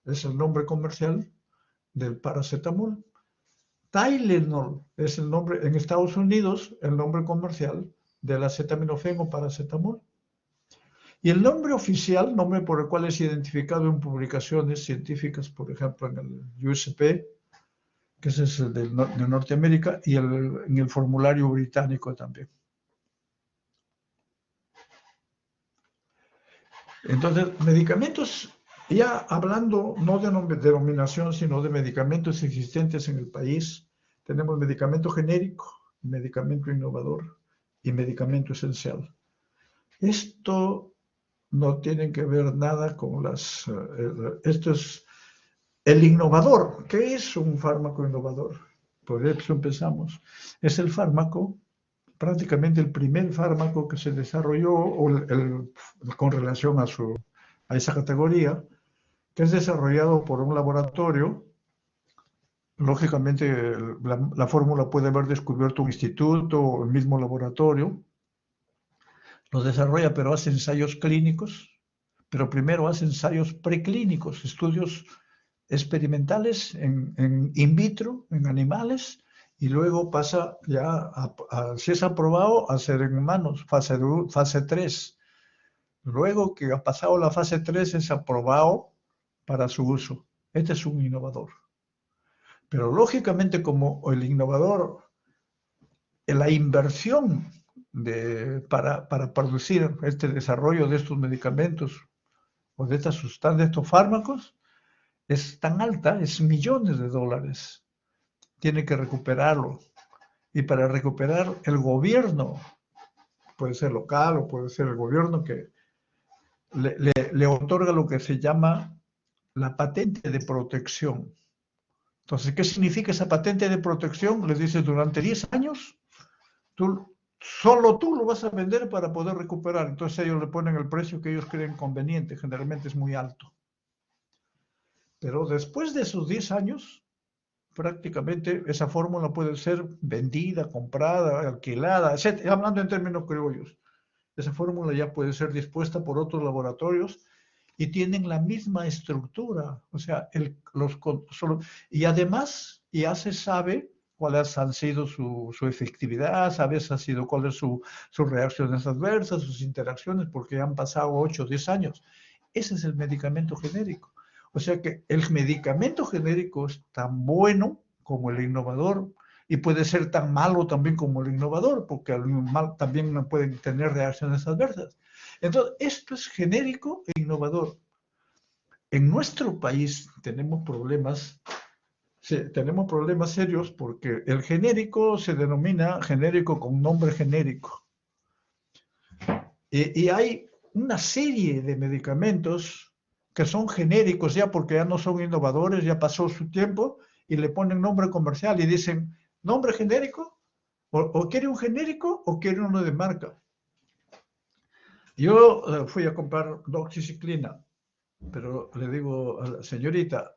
es el nombre comercial del paracetamol. Tylenol es el nombre, en Estados Unidos, el nombre comercial del acetaminofén o paracetamol. Y el nombre oficial, nombre por el cual es identificado en publicaciones científicas, por ejemplo, en el USP, que ese es el de Norteamérica, y en el formulario británico también. Entonces, medicamentos, ya hablando no de denominación, sino de medicamentos existentes en el país, tenemos medicamento genérico, medicamento innovador y medicamento esencial. Esto no tiene que ver nada con las... esto es el innovador. ¿Qué es un fármaco innovador? Por eso empezamos. Es el fármaco, prácticamente el primer fármaco que se desarrolló con relación a esa categoría, que es desarrollado por un laboratorio. Lógicamente, la fórmula puede haber descubierto un instituto o el mismo laboratorio. Lo desarrolla, pero hace ensayos clínicos, pero primero hace ensayos preclínicos, estudios experimentales en in vitro, en animales, y luego pasa ya, si es aprobado, a ser en humanos, fase 3. Luego que ha pasado la fase 3, es aprobado para su uso. Este es un innovador. Pero lógicamente, como el innovador, la inversión para producir este desarrollo de estos medicamentos o de estas sustancias, de estos fármacos, es tan alta, es millones de dólares. Tiene que recuperarlo. Y para recuperar, el gobierno, puede ser local o puede ser el gobierno, que le otorga lo que se llama la patente de protección. Entonces, ¿qué significa esa patente de protección? Les dice, durante 10 años, solo tú lo vas a vender para poder recuperar. Entonces ellos le ponen el precio que ellos creen conveniente, generalmente es muy alto. Pero después de esos 10 años, prácticamente esa fórmula puede ser vendida, comprada, alquilada, etc. Hablando en términos criollos. Esa fórmula ya puede ser dispuesta por otros laboratorios y tienen la misma estructura. O sea, y además ya se sabe cuáles han sido su efectividad, cuáles son sus reacciones adversas, sus interacciones, porque han pasado 8 o 10 años. Ese es el medicamento genérico. O sea que el medicamento genérico es tan bueno como el innovador y puede ser tan malo también como el innovador, porque también pueden tener reacciones adversas. Entonces, esto es genérico e innovador. En nuestro país tenemos problemas serios porque el genérico se denomina genérico con nombre genérico. Y hay una serie de medicamentos que son genéricos ya porque ya no son innovadores, ya pasó su tiempo, y le ponen nombre comercial y dicen, ¿nombre genérico? ¿O quiere un genérico o quiere uno de marca? Yo fui a comprar doxiciclina, pero le digo a la señorita,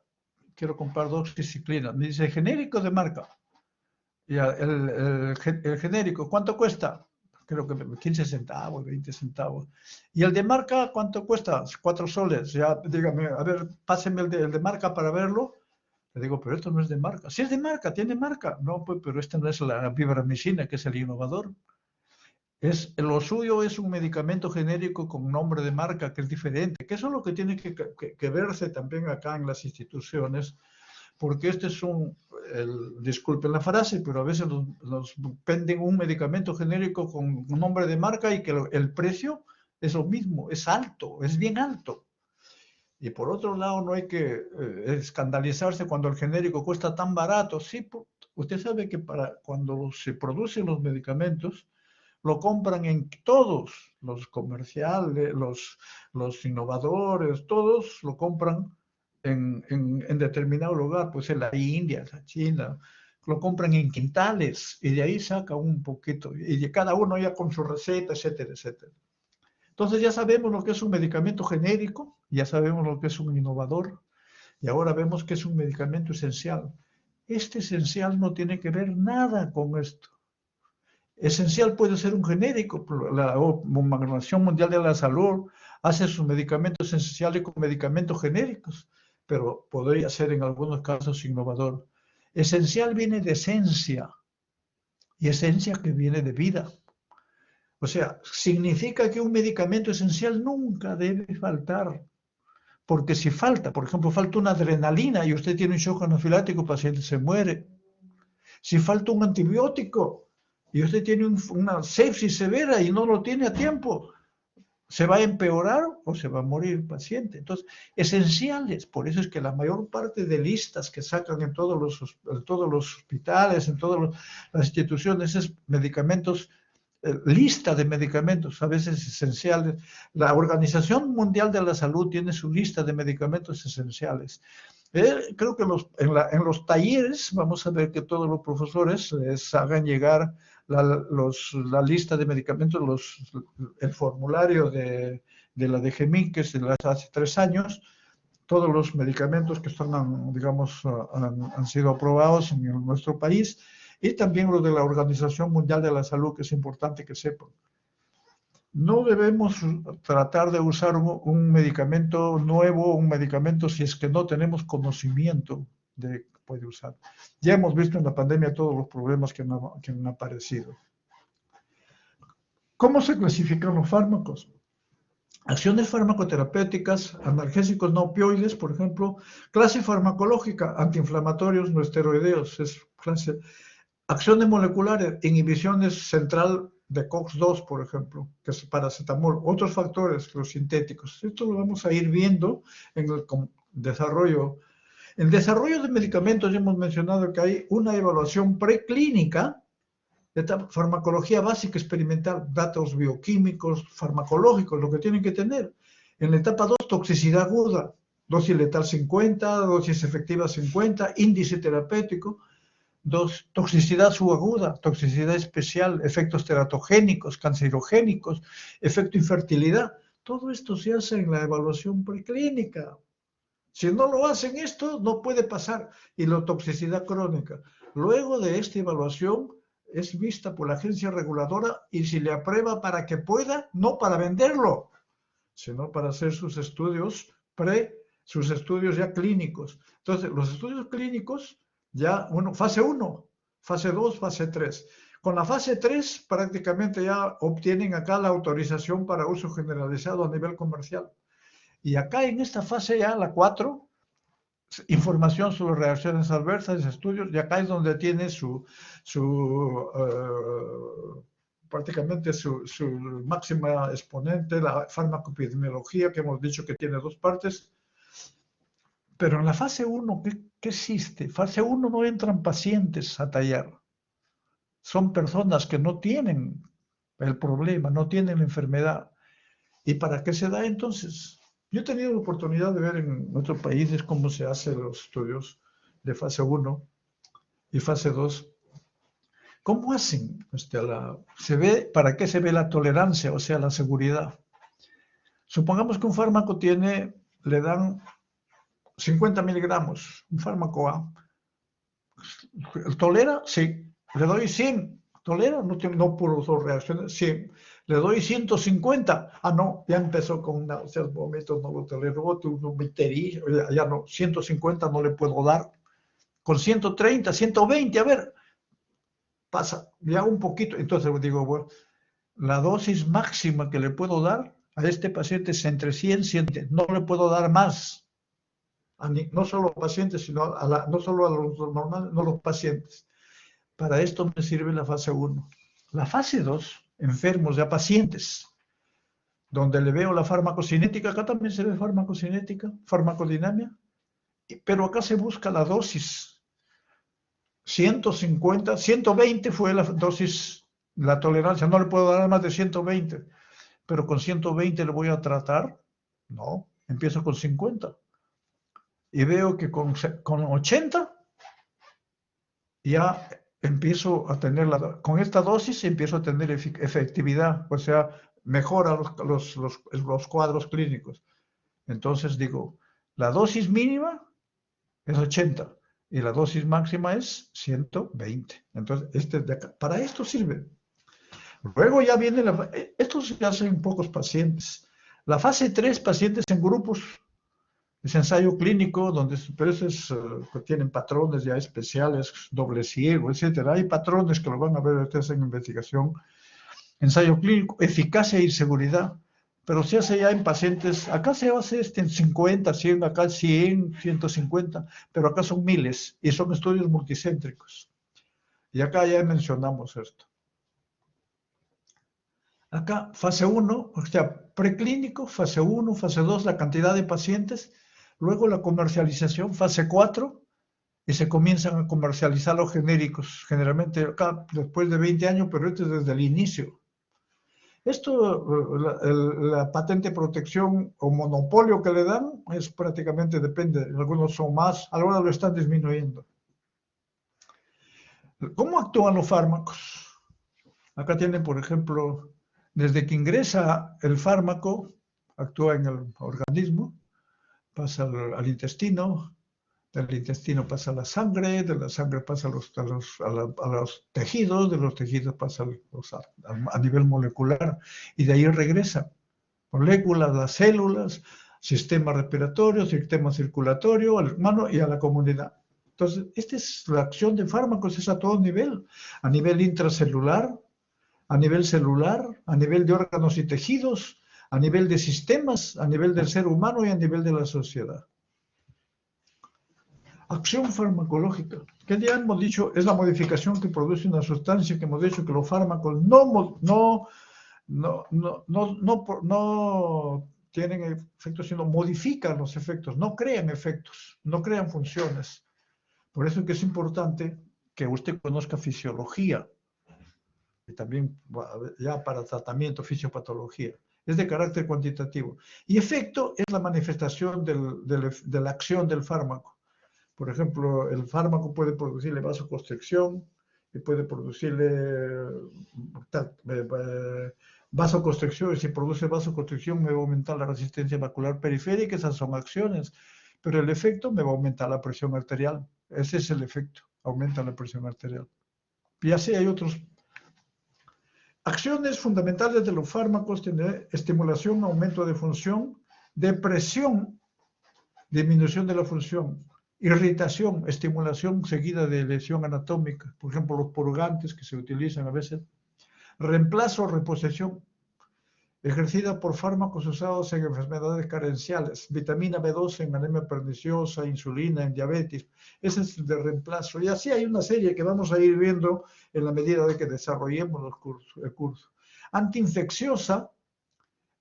quiero comprar doxiciclina. Me dice, ¿genérico de marca? Y el genérico, ¿cuánto cuesta? Creo que 15 centavos, 20 centavos. ¿Y el de marca cuánto cuesta? 4 soles. Ya, dígame, a ver, pásenme el de marca para verlo. Le digo, pero esto no es de marca. Sí es de marca, tiene marca. No, pues, pero esta no es la vibramicina, que es el innovador. Lo suyo es un medicamento genérico con nombre de marca, que es diferente. Que eso es lo que tiene que verse también acá en las instituciones, porque este es disculpen la frase, pero a veces nos venden un medicamento genérico con un nombre de marca y que el precio es lo mismo, es alto, es bien alto. Y por otro lado, no hay que escandalizarse cuando el genérico cuesta tan barato. Sí, usted sabe que cuando se producen los medicamentos, lo compran en todos, los comerciales, los innovadores, todos lo compran en determinado lugar, pues en la India, en la China, lo compran en quintales y de ahí saca un poquito, y de cada uno ya con su receta, etcétera, etcétera. Entonces ya sabemos lo que es un medicamento genérico, ya sabemos lo que es un innovador, y ahora vemos que es un medicamento esencial. Este esencial no tiene que ver nada con esto. Esencial puede ser un genérico. La Organización Mundial de la Salud hace sus medicamentos esenciales con medicamentos genéricos, pero podría ser en algunos casos innovador. Esencial viene de esencia, y esencia que viene de vida. O sea, significa que un medicamento esencial nunca debe faltar. Porque si falta, por ejemplo, falta una adrenalina y usted tiene un shock anafilático, el paciente se muere. Si falta un antibiótico y usted tiene una sepsis severa y no lo tiene a tiempo, ¿se va a empeorar o se va a morir el paciente? Entonces, esenciales. Por eso es que la mayor parte de listas que sacan en todos los hospitales, en todas las instituciones, es medicamentos, lista de medicamentos, a veces esenciales. La Organización Mundial de la Salud tiene su lista de medicamentos esenciales. Creo que en los talleres vamos a ver que todos los profesores les hagan llegar la lista de medicamentos, el formulario de la DGMI, que es de hace 3 años, todos los medicamentos que están, digamos, han sido aprobados en nuestro país, y también los de la Organización Mundial de la Salud, que es importante que sepan. No debemos tratar de usar un medicamento nuevo, un medicamento, si es que no tenemos conocimiento de que puede usar. Ya hemos visto en la pandemia todos los problemas que han aparecido. ¿Cómo se clasifican los fármacos? Acciones farmacoterapéuticas, analgésicos no opioides, por ejemplo, clase farmacológica, antiinflamatorios no esteroideos, es clase. Acciones moleculares, inhibiciones central de COX-2, por ejemplo, que es paracetamol, otros factores, los sintéticos. Esto lo vamos a ir viendo en el desarrollo. En desarrollo de medicamentos ya hemos mencionado que hay una evaluación preclínica, de farmacología básica experimental, datos bioquímicos, farmacológicos, lo que tienen que tener. En la etapa 2, toxicidad aguda, dosis letal 50, dosis efectiva 50, índice terapéutico. 2, toxicidad subaguda, toxicidad especial, efectos teratogénicos, cancerogénicos, efecto infertilidad. Todo esto se hace en la evaluación preclínica. Si no lo hacen esto, no puede pasar. Y la toxicidad crónica. Luego de esta evaluación, es vista por la agencia reguladora y se le aprueba para que pueda, no para venderlo, sino para hacer sus estudios sus estudios ya clínicos. Entonces, los estudios clínicos ya, bueno, fase 1, fase 2, fase 3. Con la fase 3 prácticamente ya obtienen acá la autorización para uso generalizado a nivel comercial. Y acá en esta fase ya, la 4, información sobre reacciones adversas, estudios, y acá es donde tiene prácticamente su máxima exponente, la farmacoepidemiología, que hemos dicho que tiene 2 partes. Pero en la fase 1, ¿qué existe? Fase 1 no entran pacientes a tallar. Son personas que no tienen el problema, no tienen la enfermedad. ¿Y para qué se da entonces? Yo he tenido la oportunidad de ver en otros países cómo se hacen los estudios de fase 1 y fase 2. ¿Cómo hacen? ¿Para qué se ve la tolerancia, o sea, la seguridad? Supongamos que un fármaco le dan 50 miligramos, un fármaco A. ¿Tolera? Sí. Le doy 100. ¿Tolera? No por 2 reacciones. Sí. Le doy 150. Ah, no, ya empezó con náuseas, vómitos, no lo tolero, vomitería, ya no, 150 no le puedo dar. Con 130, 120, a ver, pasa ya un poquito. Entonces digo, bueno, la dosis máxima que le puedo dar a este paciente es entre 100 y 100. No le puedo dar más. No solo a los pacientes, sino no solo a los normales, no a los pacientes. Para esto me sirve la fase 1. La fase 2, enfermos, ya pacientes, donde le veo la farmacocinética, acá también se ve farmacocinética, farmacodinamia, pero acá se busca la dosis. 150, 120 fue la dosis, la tolerancia, no le puedo dar más de 120, pero con 120 le voy a tratar, no, empiezo con 50. y veo que con 80 ya empiezo a tener, con esta dosis empiezo a tener efectividad, o sea, mejora los cuadros clínicos. Entonces digo, la dosis mínima es 80 y la dosis máxima es 120. Entonces, para esto sirve. Luego ya viene, estos ya son pocos pacientes. La fase 3, pacientes en grupos, es ensayo clínico, pero esos tienen patrones ya especiales, doble ciego, etcétera. Hay patrones que lo van a ver ustedes en investigación. Ensayo clínico, eficacia y seguridad, pero se hace ya en pacientes, acá se hace en 50, 100, acá 100, 150, pero acá son miles y son estudios multicéntricos. Y acá ya mencionamos esto. Acá, fase 1, o sea, preclínico, fase 1, fase 2, la cantidad de pacientes, luego la comercialización, fase 4, y se comienzan a comercializar los genéricos, generalmente acá después de 20 años, pero esto es desde el inicio. Esto, la patente de protección o monopolio que le dan, es prácticamente depende, algunos son más, ahora lo están disminuyendo. ¿Cómo actúan los fármacos? Acá tienen, por ejemplo, desde que ingresa el fármaco, actúa en el organismo, pasa al intestino, del intestino pasa a la sangre, de la sangre pasa a los tejidos, de los tejidos pasa a nivel molecular, y de ahí regresa. Moléculas, las células, sistema respiratorio, sistema circulatorio, al humano y a la comunidad. Entonces, esta es la acción de fármacos, es a todo nivel, a nivel intracelular, a nivel celular, a nivel de órganos y tejidos, a nivel de sistemas, a nivel del ser humano y a nivel de la sociedad. Acción farmacológica, que ya hemos dicho, es la modificación que produce una sustancia, que hemos dicho que los fármacos no tienen efectos, sino modifican los efectos, no crean efectos, no crean funciones. Por eso es que es importante que usted conozca fisiología, y también ya para tratamiento, fisiopatología. Es de carácter cuantitativo. Y efecto es la manifestación de la acción del fármaco. Por ejemplo, el fármaco puede producirle vasoconstricción y puede producirle vasoconstricción. Y si produce vasoconstricción me va a aumentar la resistencia macular periférica, esas son acciones. Pero el efecto me va a aumentar la presión arterial. Ese es el efecto, aumenta la presión arterial. Y así hay otros. Acciones fundamentales de los fármacos tienen estimulación, aumento de función, depresión, disminución de la función, irritación, estimulación seguida de lesión anatómica, por ejemplo los purgantes que se utilizan a veces, reemplazo o reposición, ejercida por fármacos usados en enfermedades carenciales, vitamina B12 en anemia perniciosa, insulina en diabetes, ese es el de reemplazo. Y así hay una serie que vamos a ir viendo en la medida de que desarrollemos el curso. Antiinfecciosa,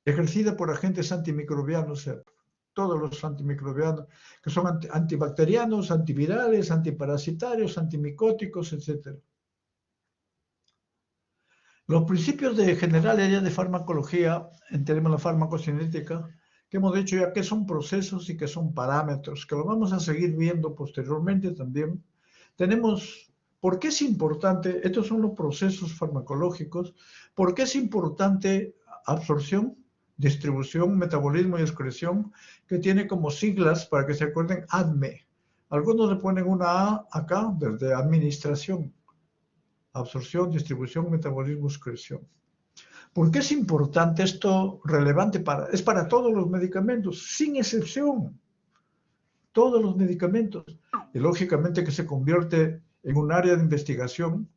ejercida por agentes antimicrobianos, todos los antimicrobianos, que son antibacterianos, antivirales, antiparasitarios, antimicóticos, etc. Los principios generales de farmacología, en términos de farmacocinética, que hemos dicho ya que son procesos y que son parámetros, que lo vamos a seguir viendo posteriormente también. Tenemos, ¿por qué es importante? Estos son los procesos farmacológicos. ¿Por qué es importante absorción, distribución, metabolismo y excreción, que tiene como siglas, para que se acuerden, ADME? Algunos le ponen una A acá, desde administración. Absorción, distribución, metabolismo, excreción. ¿Por qué es importante esto? Relevante es para todos los medicamentos, sin excepción. Todos los medicamentos. Y lógicamente que se convierte en un área de investigación.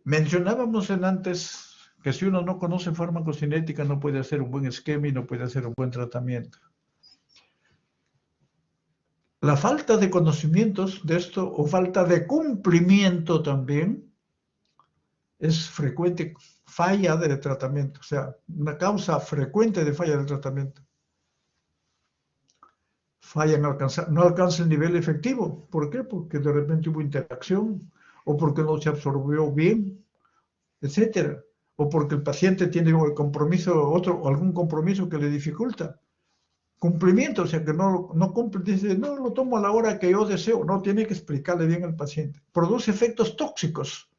Mencionábamos antes que si uno no conoce farmacocinética no puede hacer un buen esquema y no puede hacer un buen tratamiento. La falta de conocimientos de esto o falta de cumplimiento también es frecuente falla de tratamiento, o sea, una causa frecuente de falla de tratamiento. Falla en alcanzar, no alcanza el nivel efectivo. ¿Por qué? Porque de repente hubo interacción o porque no se absorbió bien, etcétera. O porque el paciente tiene un compromiso, algún compromiso que le dificulta. cumplimiento, o sea, que no cumple, dice, no lo tomo a la hora que yo deseo, no, tiene que explicarle bien al paciente. Produce efectos tóxicos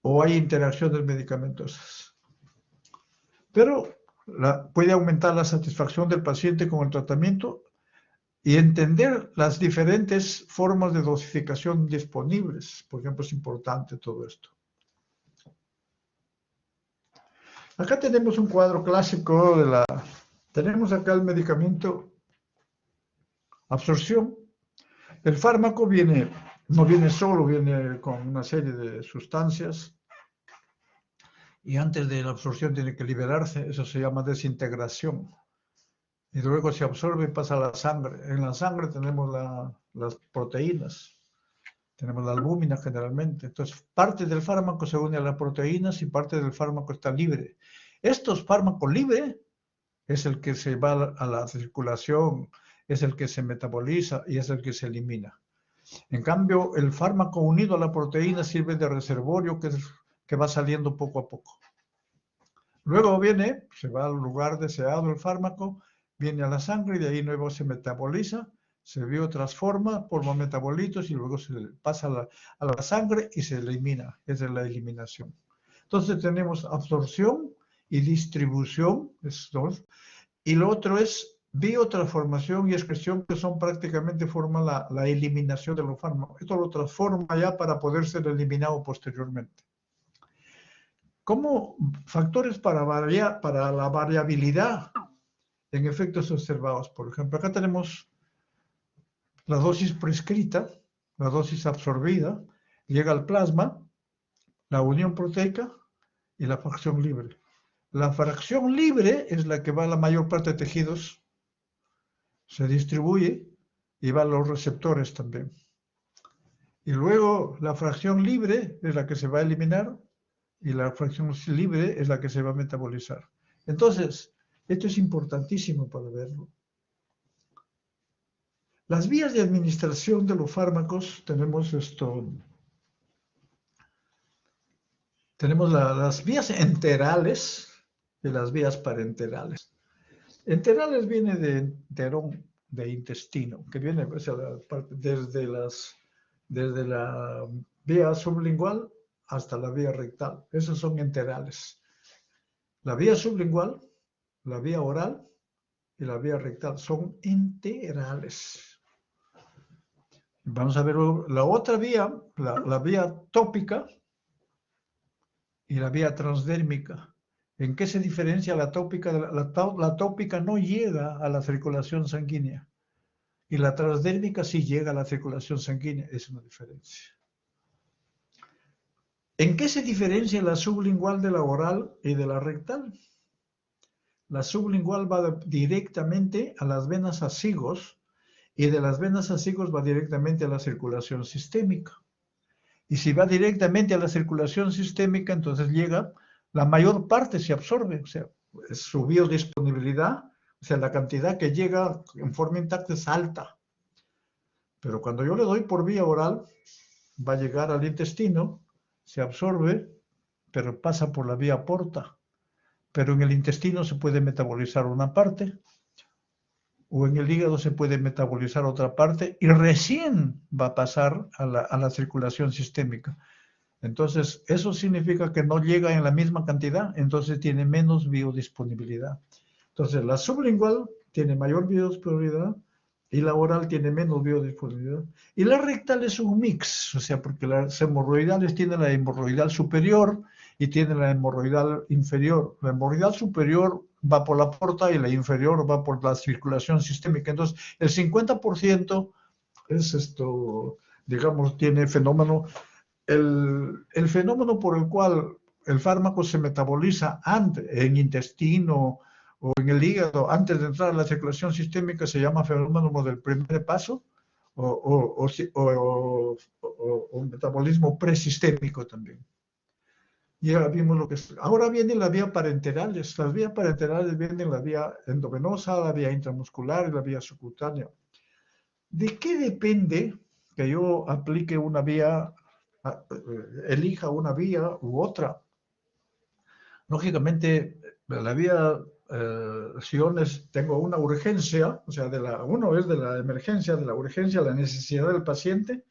o hay interacciones medicamentosas. Pero puede aumentar la satisfacción del paciente con el tratamiento y entender las diferentes formas de dosificación disponibles. Por ejemplo, es importante todo esto. Acá tenemos un cuadro clásico tenemos acá el medicamento absorción. El fármaco no viene solo, viene con una serie de sustancias y antes de la absorción tiene que liberarse, eso se llama desintegración. Y luego se absorbe y pasa a la sangre. En la sangre tenemos las proteínas, tenemos la albúmina generalmente. Entonces, parte del fármaco se une a las proteínas y parte del fármaco está libre. Estos fármacos libres es el que se va a la circulación, es el que se metaboliza y es el que se elimina. En cambio, el fármaco unido a la proteína sirve de reservorio que va saliendo poco a poco. Luego se va al lugar deseado el fármaco, viene a la sangre y de ahí luego se metaboliza, se biotransforma, forma metabolitos y luego se pasa a la sangre y se elimina. Esa es la eliminación. Entonces tenemos absorción y distribución, y lo otro es biotransformación y excreción, que son prácticamente forman la eliminación de los fármacos. Esto lo transforma ya para poder ser eliminado posteriormente. Como factores para la variabilidad en efectos observados. Por ejemplo, acá tenemos la dosis prescrita, la dosis absorbida, llega al plasma, la unión proteica y la fracción libre. La fracción libre es la que va a la mayor parte de tejidos, se distribuye y va a los receptores también. Y luego la fracción libre es la que se va a eliminar y la fracción libre es la que se va a metabolizar. Entonces, esto es importantísimo para verlo. Las vías de administración de los fármacos, tenemos las vías enterales y las vías parenterales. Enterales viene de enterón, de intestino, que viene desde la vía sublingual hasta la vía rectal. Esos son enterales. La vía sublingual, la vía oral y la vía rectal son enterales. Vamos a ver la otra vía, la vía tópica y la vía transdérmica. ¿En qué se diferencia la tópica? La tópica no llega a la circulación sanguínea y la transdérmica sí llega a la circulación sanguínea. Es una diferencia. ¿En qué se diferencia la sublingual de la oral y de la rectal? La sublingual va directamente a las venas azigos y de las venas azigos va directamente a la circulación sistémica. Y si va directamente a la circulación sistémica, entonces la mayor parte se absorbe, o sea, su biodisponibilidad, o sea, la cantidad que llega en forma intacta es alta. Pero cuando yo le doy por vía oral, va a llegar al intestino, se absorbe, pero pasa por la vía porta. Pero en el intestino se puede metabolizar una parte, o en el hígado se puede metabolizar otra parte, y recién va a pasar a la circulación sistémica. Entonces, eso significa que no llega en la misma cantidad, entonces tiene menos biodisponibilidad. Entonces, la sublingual tiene mayor biodisponibilidad y la oral tiene menos biodisponibilidad. Y la rectal es un mix, o sea, porque las hemorroidales tienen la hemorroidal superior y tienen la hemorroidal inferior. La hemorroidal superior va por la porta y la inferior va por la circulación sistémica. Entonces, el 50% es digamos, tiene fenómeno. El fenómeno por el cual el fármaco se metaboliza antes, en intestino o en el hígado, antes de entrar a la circulación sistémica, se llama fenómeno del primer paso o metabolismo presistémico también. Ya vimos lo que es. Ahora vienen las vías parenterales. Las vías parenterales vienen la vía endovenosa, la vía intramuscular y la vía subcutánea. ¿De qué depende que yo aplique una vía, elija una vía u otra? Lógicamente, la vía si yo tengo una urgencia, o sea, uno es de la emergencia, de la urgencia, la necesidad del paciente,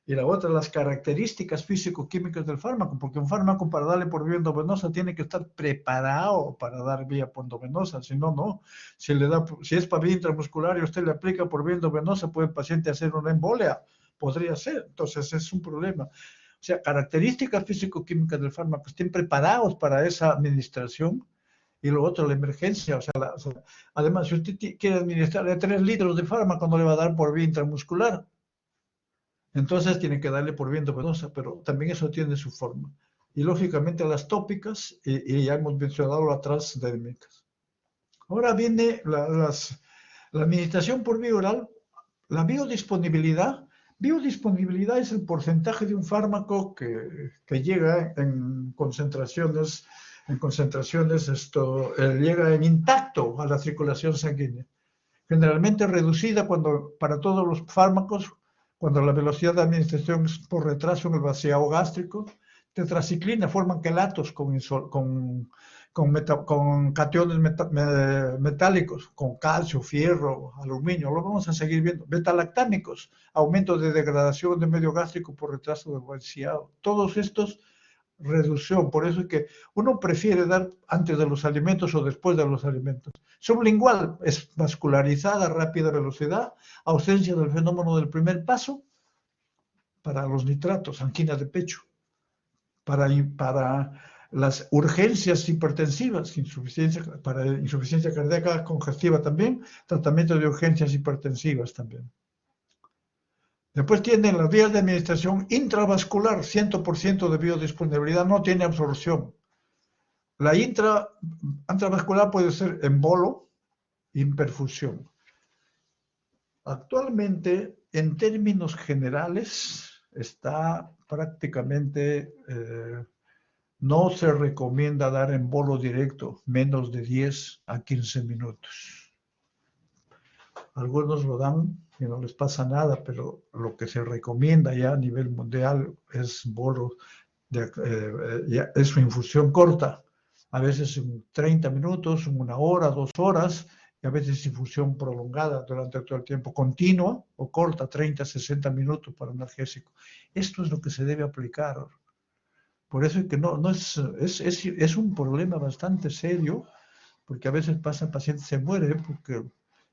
y la otra, las características físico-químicas del fármaco, porque un fármaco para darle por vía endovenosa tiene que estar preparado para dar vía endovenosa, si no, no. Si es para vía intramuscular y usted le aplica por vía endovenosa, puede el paciente hacer una embolia, podría ser, entonces es un problema. O sea, características físico-químicas del fármaco, estén preparados para esa administración. Y lo otro, la emergencia, además, si usted quiere administrarle 3 litros de fármaco, no le va a dar por vía intramuscular. Entonces tiene que darle por vía endovenosa, pero también eso tiene su forma. Y lógicamente las tópicas, y ya hemos mencionado las transdérmicas. Ahora viene la administración por vía oral. La biodisponibilidad. Biodisponibilidad es el porcentaje de un fármaco que llega en concentraciones, llega en intacto a la circulación sanguínea. Generalmente reducida para todos los fármacos, cuando la velocidad de administración es por retraso en el vaciado gástrico. Tetraciclina forman quelatos con cationes metálicos, con calcio, fierro, aluminio, lo vamos a seguir viendo. Beta-lactámicos, aumento de degradación de medio gástrico por retraso del vaciado. Todos estos, reducción, por eso es que uno prefiere dar antes de los alimentos o después de los alimentos. Sublingual es vascularizada, rápida velocidad, ausencia del fenómeno del primer paso para los nitratos, angina de pecho, para las urgencias hipertensivas, para insuficiencia cardíaca congestiva también, tratamiento de urgencias hipertensivas también. Después tienen las vías de administración intravascular, 100% de biodisponibilidad, no tiene absorción. La intravascular puede ser embolo, imperfusión. Actualmente, en términos generales, está prácticamente, no se recomienda dar embolo directo, menos de 10 a 15 minutos. Algunos lo dan y no les pasa nada, pero lo que se recomienda ya a nivel mundial es bolo, es su infusión corta, a veces en 30 minutos, en 1 hora, 2 horas, y a veces infusión prolongada durante todo el tiempo, continua o corta, 30, 60 minutos para analgésico. Esto es lo que se debe aplicar. Por eso es que es un problema bastante serio, porque a veces el paciente se muere,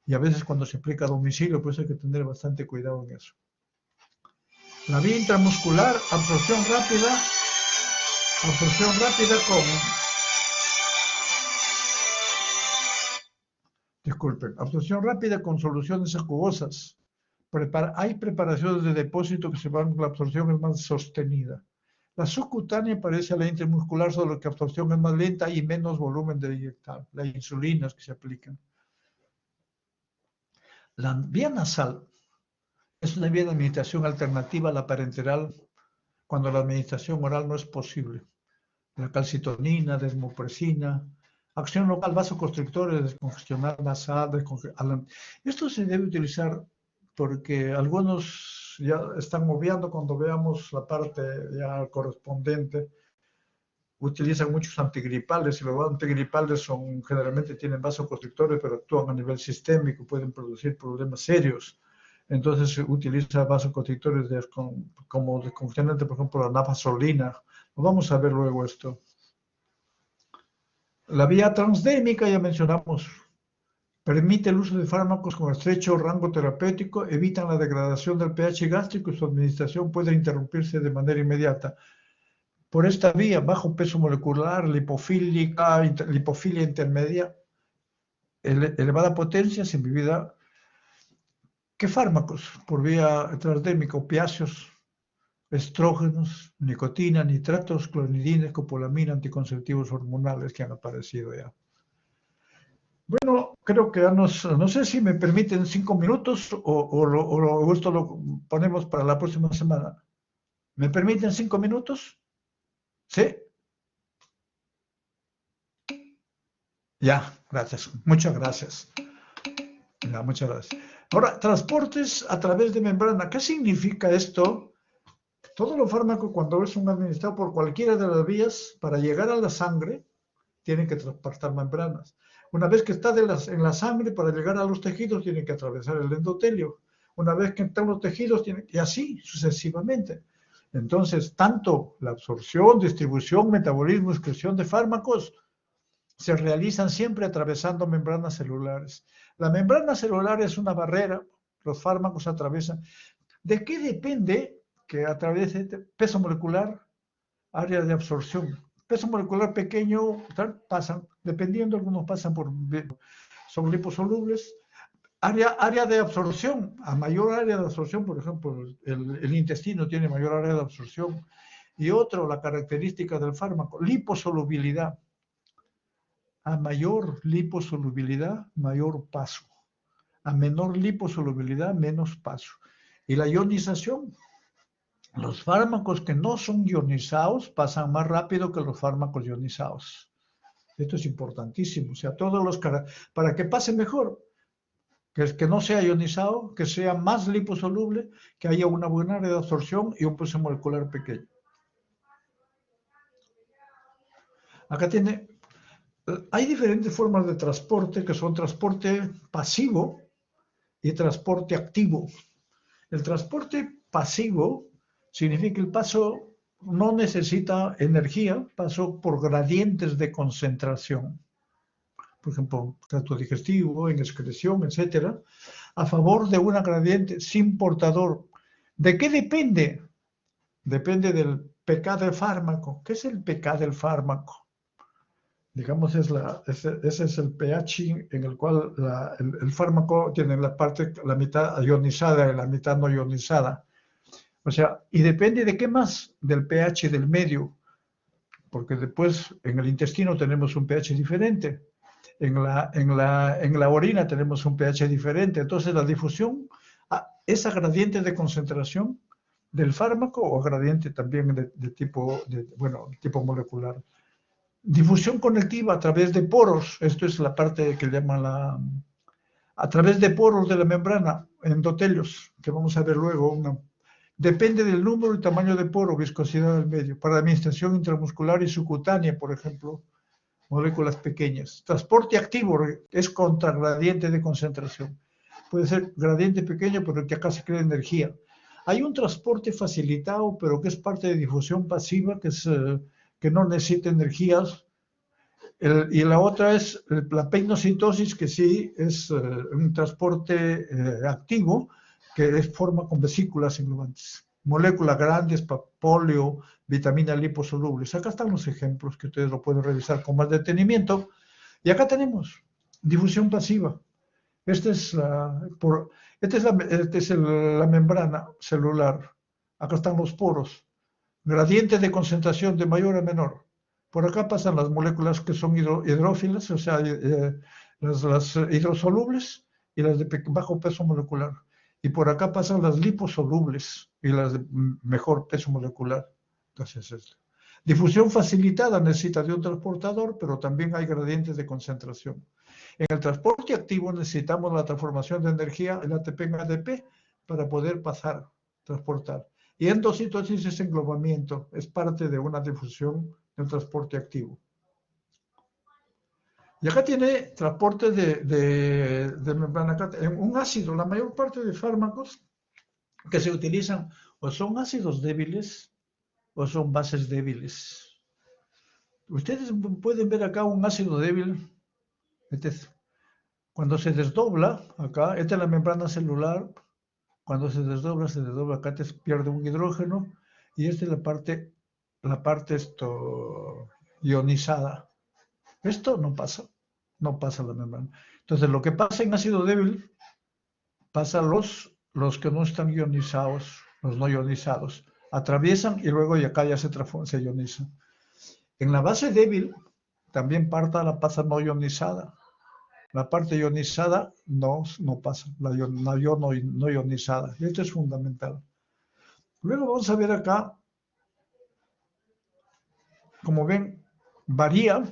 y a veces cuando se aplica a domicilio, pues hay que tener bastante cuidado en eso. La vía intramuscular, absorción rápida con soluciones acuosas. Hay preparaciones de depósito que se van, la absorción es más sostenida. La subcutánea parece a la intramuscular, solo que la absorción es más lenta y menos volumen de inyectar. Las insulinas que se aplican. La vía nasal es una vía de administración alternativa a la parenteral cuando la administración oral no es posible. La calcitonina, desmopresina, acción local, vasoconstrictores, descongestionar nasal, esto se debe utilizar porque algunos ya están obviando cuando veamos la parte ya correspondiente. Utilizan muchos antigripales y los antigripales generalmente tienen vasoconstrictores, pero actúan a nivel sistémico, pueden producir problemas serios. Entonces se utiliza vasoconstrictores como descongestionante, por ejemplo, la nafazolina. Vamos a ver luego esto. La vía transdérmica ya mencionamos. Permite el uso de fármacos con estrecho rango terapéutico, evitan la degradación del pH gástrico y su administración puede interrumpirse de manera inmediata. Por esta vía, bajo peso molecular, lipofilia intermedia, elevada potencia, sin bebida. ¿Qué fármacos? Por vía transdérmica, opiáceos, estrógenos, nicotina, nitratos, clonidina, escopolamina, anticonceptivos hormonales que han aparecido ya. Bueno, creo que no sé si me permiten 5 minutos o esto lo ponemos para la próxima semana. ¿Me permiten 5 minutos? ¿Sí? Ya, gracias. Muchas gracias. Ya, muchas gracias. Ahora, transportes a través de membrana. ¿Qué significa esto? Todos los fármacos, cuando son administrados por cualquiera de las vías, para llegar a la sangre, tienen que transportar membranas. Una vez que está en la sangre, para llegar a los tejidos, tiene que atravesar el endotelio. Una vez que están los tejidos, y así sucesivamente. Entonces, tanto la absorción, distribución, metabolismo, excreción de fármacos se realizan siempre atravesando membranas celulares. La membrana celular es una barrera, los fármacos atraviesan. ¿De qué depende que atraviese peso molecular, área de absorción? Peso molecular pequeño, pasan, dependiendo, algunos pasan son liposolubles. Área de absorción, a mayor área de absorción, por ejemplo, el intestino tiene mayor área de absorción. Y otro, la característica del fármaco, liposolubilidad. A mayor liposolubilidad, mayor paso. A menor liposolubilidad, menos paso. Y la ionización. Los fármacos que no son ionizados pasan más rápido que los fármacos ionizados. Esto es importantísimo. O sea, para que pase mejor, que no sea ionizado, que sea más liposoluble, que haya una buena área de absorción y un peso molecular pequeño. Acá hay diferentes formas de transporte, que son transporte pasivo y transporte activo. El transporte pasivo significa que el paso no necesita energía, paso por gradientes de concentración. Por ejemplo, tracto digestivo, en excreción, etcétera, a favor de una gradiente sin portador. ¿De qué depende? Depende del pK del fármaco. ¿Qué es el pK del fármaco? Digamos, ese es el pH en el cual el fármaco tiene la mitad ionizada y la mitad no ionizada. O sea, y depende de qué más, del pH del medio, porque después en el intestino tenemos un pH diferente, en la orina tenemos un pH diferente, entonces la difusión, esa gradiente de concentración del fármaco o gradiente también de tipo molecular. Difusión conectiva a través de poros, esto es la parte que llaman a través de poros de la membrana, endotelios, que vamos a ver luego. Depende del número y tamaño de poro, viscosidad del medio. Para administración intramuscular y subcutánea, por ejemplo, moléculas pequeñas. Transporte activo es contragradiente de concentración. Puede ser gradiente pequeño, pero que acá se crea energía. Hay un transporte facilitado, pero que es parte de difusión pasiva, que no necesita energías. Y la otra es la peinocitosis, que sí es un transporte activo, que forma con vesículas englobantes. Moléculas grandes, polio, vitaminas liposolubles. Acá están los ejemplos que ustedes lo pueden revisar con más detenimiento. Y acá tenemos difusión pasiva. Esta es la membrana celular. Acá están los poros. Gradiente de concentración de mayor a menor. Por acá pasan las moléculas que son hidrófilas, o sea, las hidrosolubles y las de bajo peso molecular. Y por acá pasan las liposolubles y las de mejor peso molecular. Entonces, difusión facilitada necesita de un transportador, pero también hay gradientes de concentración. En el transporte activo necesitamos la transformación de energía, el ATP en ADP, para poder transportar. Y endocitosis es englobamiento, es parte de una difusión del transporte activo. Y acá tiene transporte de membrana. En un ácido, la mayor parte de fármacos que se utilizan o son ácidos débiles o son bases débiles. Ustedes pueden ver acá un ácido débil. Cuando se desdobla, acá, esta es la membrana celular. Cuando se desdobla, acá te pierde un hidrógeno y esta es la parte ionizada. Esto no pasa la membrana. Entonces, lo que pasa en ácido débil, pasa los que no están ionizados, los no ionizados, atraviesan y luego acá ya se ionizan. En la base débil, también pasa no ionizada. La parte ionizada no pasa, la no ionizada. Y esto es fundamental. Luego vamos a ver acá, como ven, varía.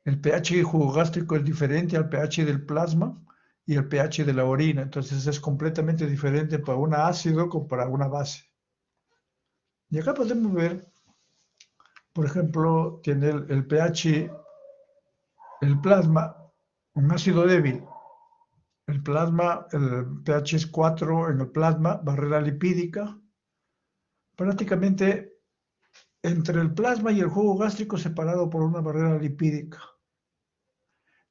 El pH del jugo gástrico es diferente al pH del plasma y el pH de la orina. Entonces es completamente diferente para un ácido que para una base. Y acá podemos ver, por ejemplo, tiene el pH, el plasma un ácido débil. El plasma, el pH es 4 en el plasma, barrera lipídica. Prácticamente entre el plasma y el jugo gástrico separado por una barrera lipídica.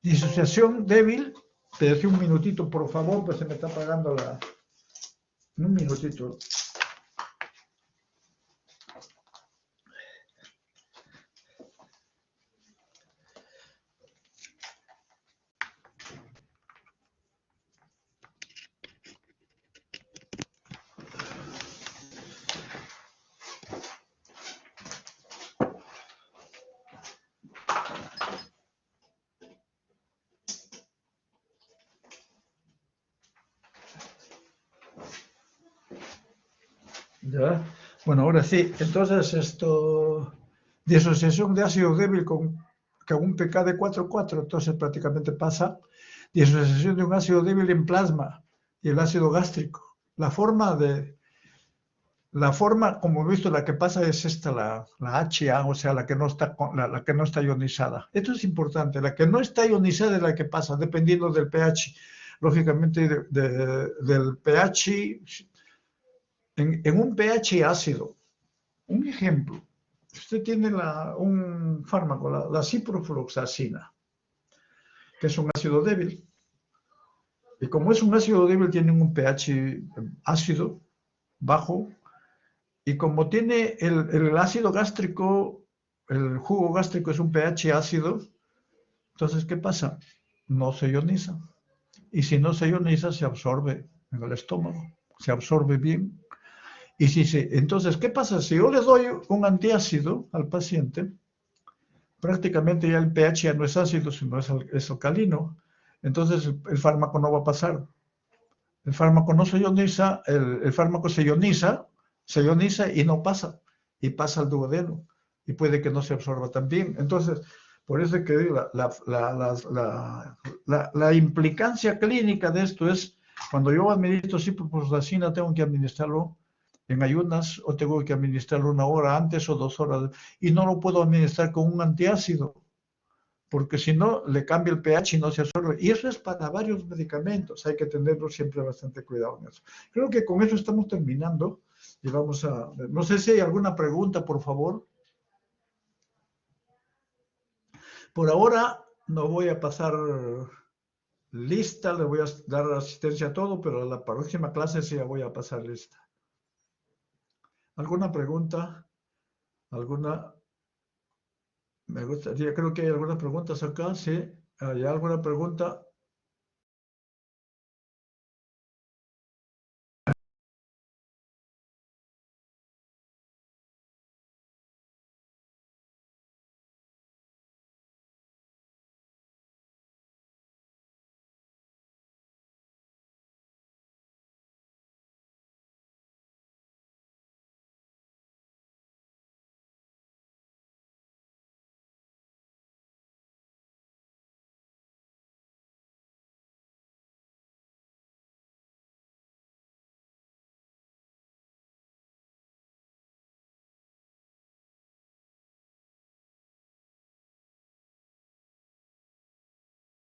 Disociación débil, te decía un minutito, por favor, pues se me está apagando la... Un minutito. ¿Ya? Bueno, ahora sí. Entonces, disociación de ácido débil con un pK de 4,4, entonces prácticamente pasa disociación de un ácido débil en plasma y el ácido gástrico. La forma, como he visto, la que pasa es esta, la HA, o sea, la que no está ionizada. Esto es importante. La que no está ionizada es la que pasa, dependiendo del pH. Lógicamente, del pH... En un pH ácido, un ejemplo, usted tiene un fármaco, la ciprofloxacina, que es un ácido débil, y como es un ácido débil, tiene un pH ácido, bajo, y como tiene el ácido gástrico, el jugo gástrico es un pH ácido, entonces, ¿qué pasa? No se ioniza, y si no se ioniza, se absorbe en el estómago, se absorbe bien. Y entonces, ¿qué pasa? Si yo le doy un antiácido al paciente, prácticamente ya el pH ya no es ácido, sino es alcalino. Entonces, el fármaco no va a pasar. El fármaco no se ioniza, el fármaco se ioniza y no pasa. Y pasa al duodeno. Y puede que no se absorba también. Entonces, por eso es que digo, la implicancia clínica de esto es, cuando yo administro ciprofloxacina, tengo que administrarlo en ayunas o tengo que administrarlo 1 hora antes o 2 horas y no lo puedo administrar con un antiácido porque si no le cambia el pH y no se absorbe. Y eso es para varios medicamentos, hay que tenerlo siempre bastante cuidado en eso. Creo que con eso estamos terminando y vamos a... No sé si hay alguna pregunta, por favor. Por ahora no voy a pasar lista, le voy a dar asistencia a todo, pero a la próxima clase sí ya voy a pasar lista. ¿Alguna pregunta? ¿Alguna? Me gustaría, creo que hay algunas preguntas acá, sí. ¿Hay alguna pregunta?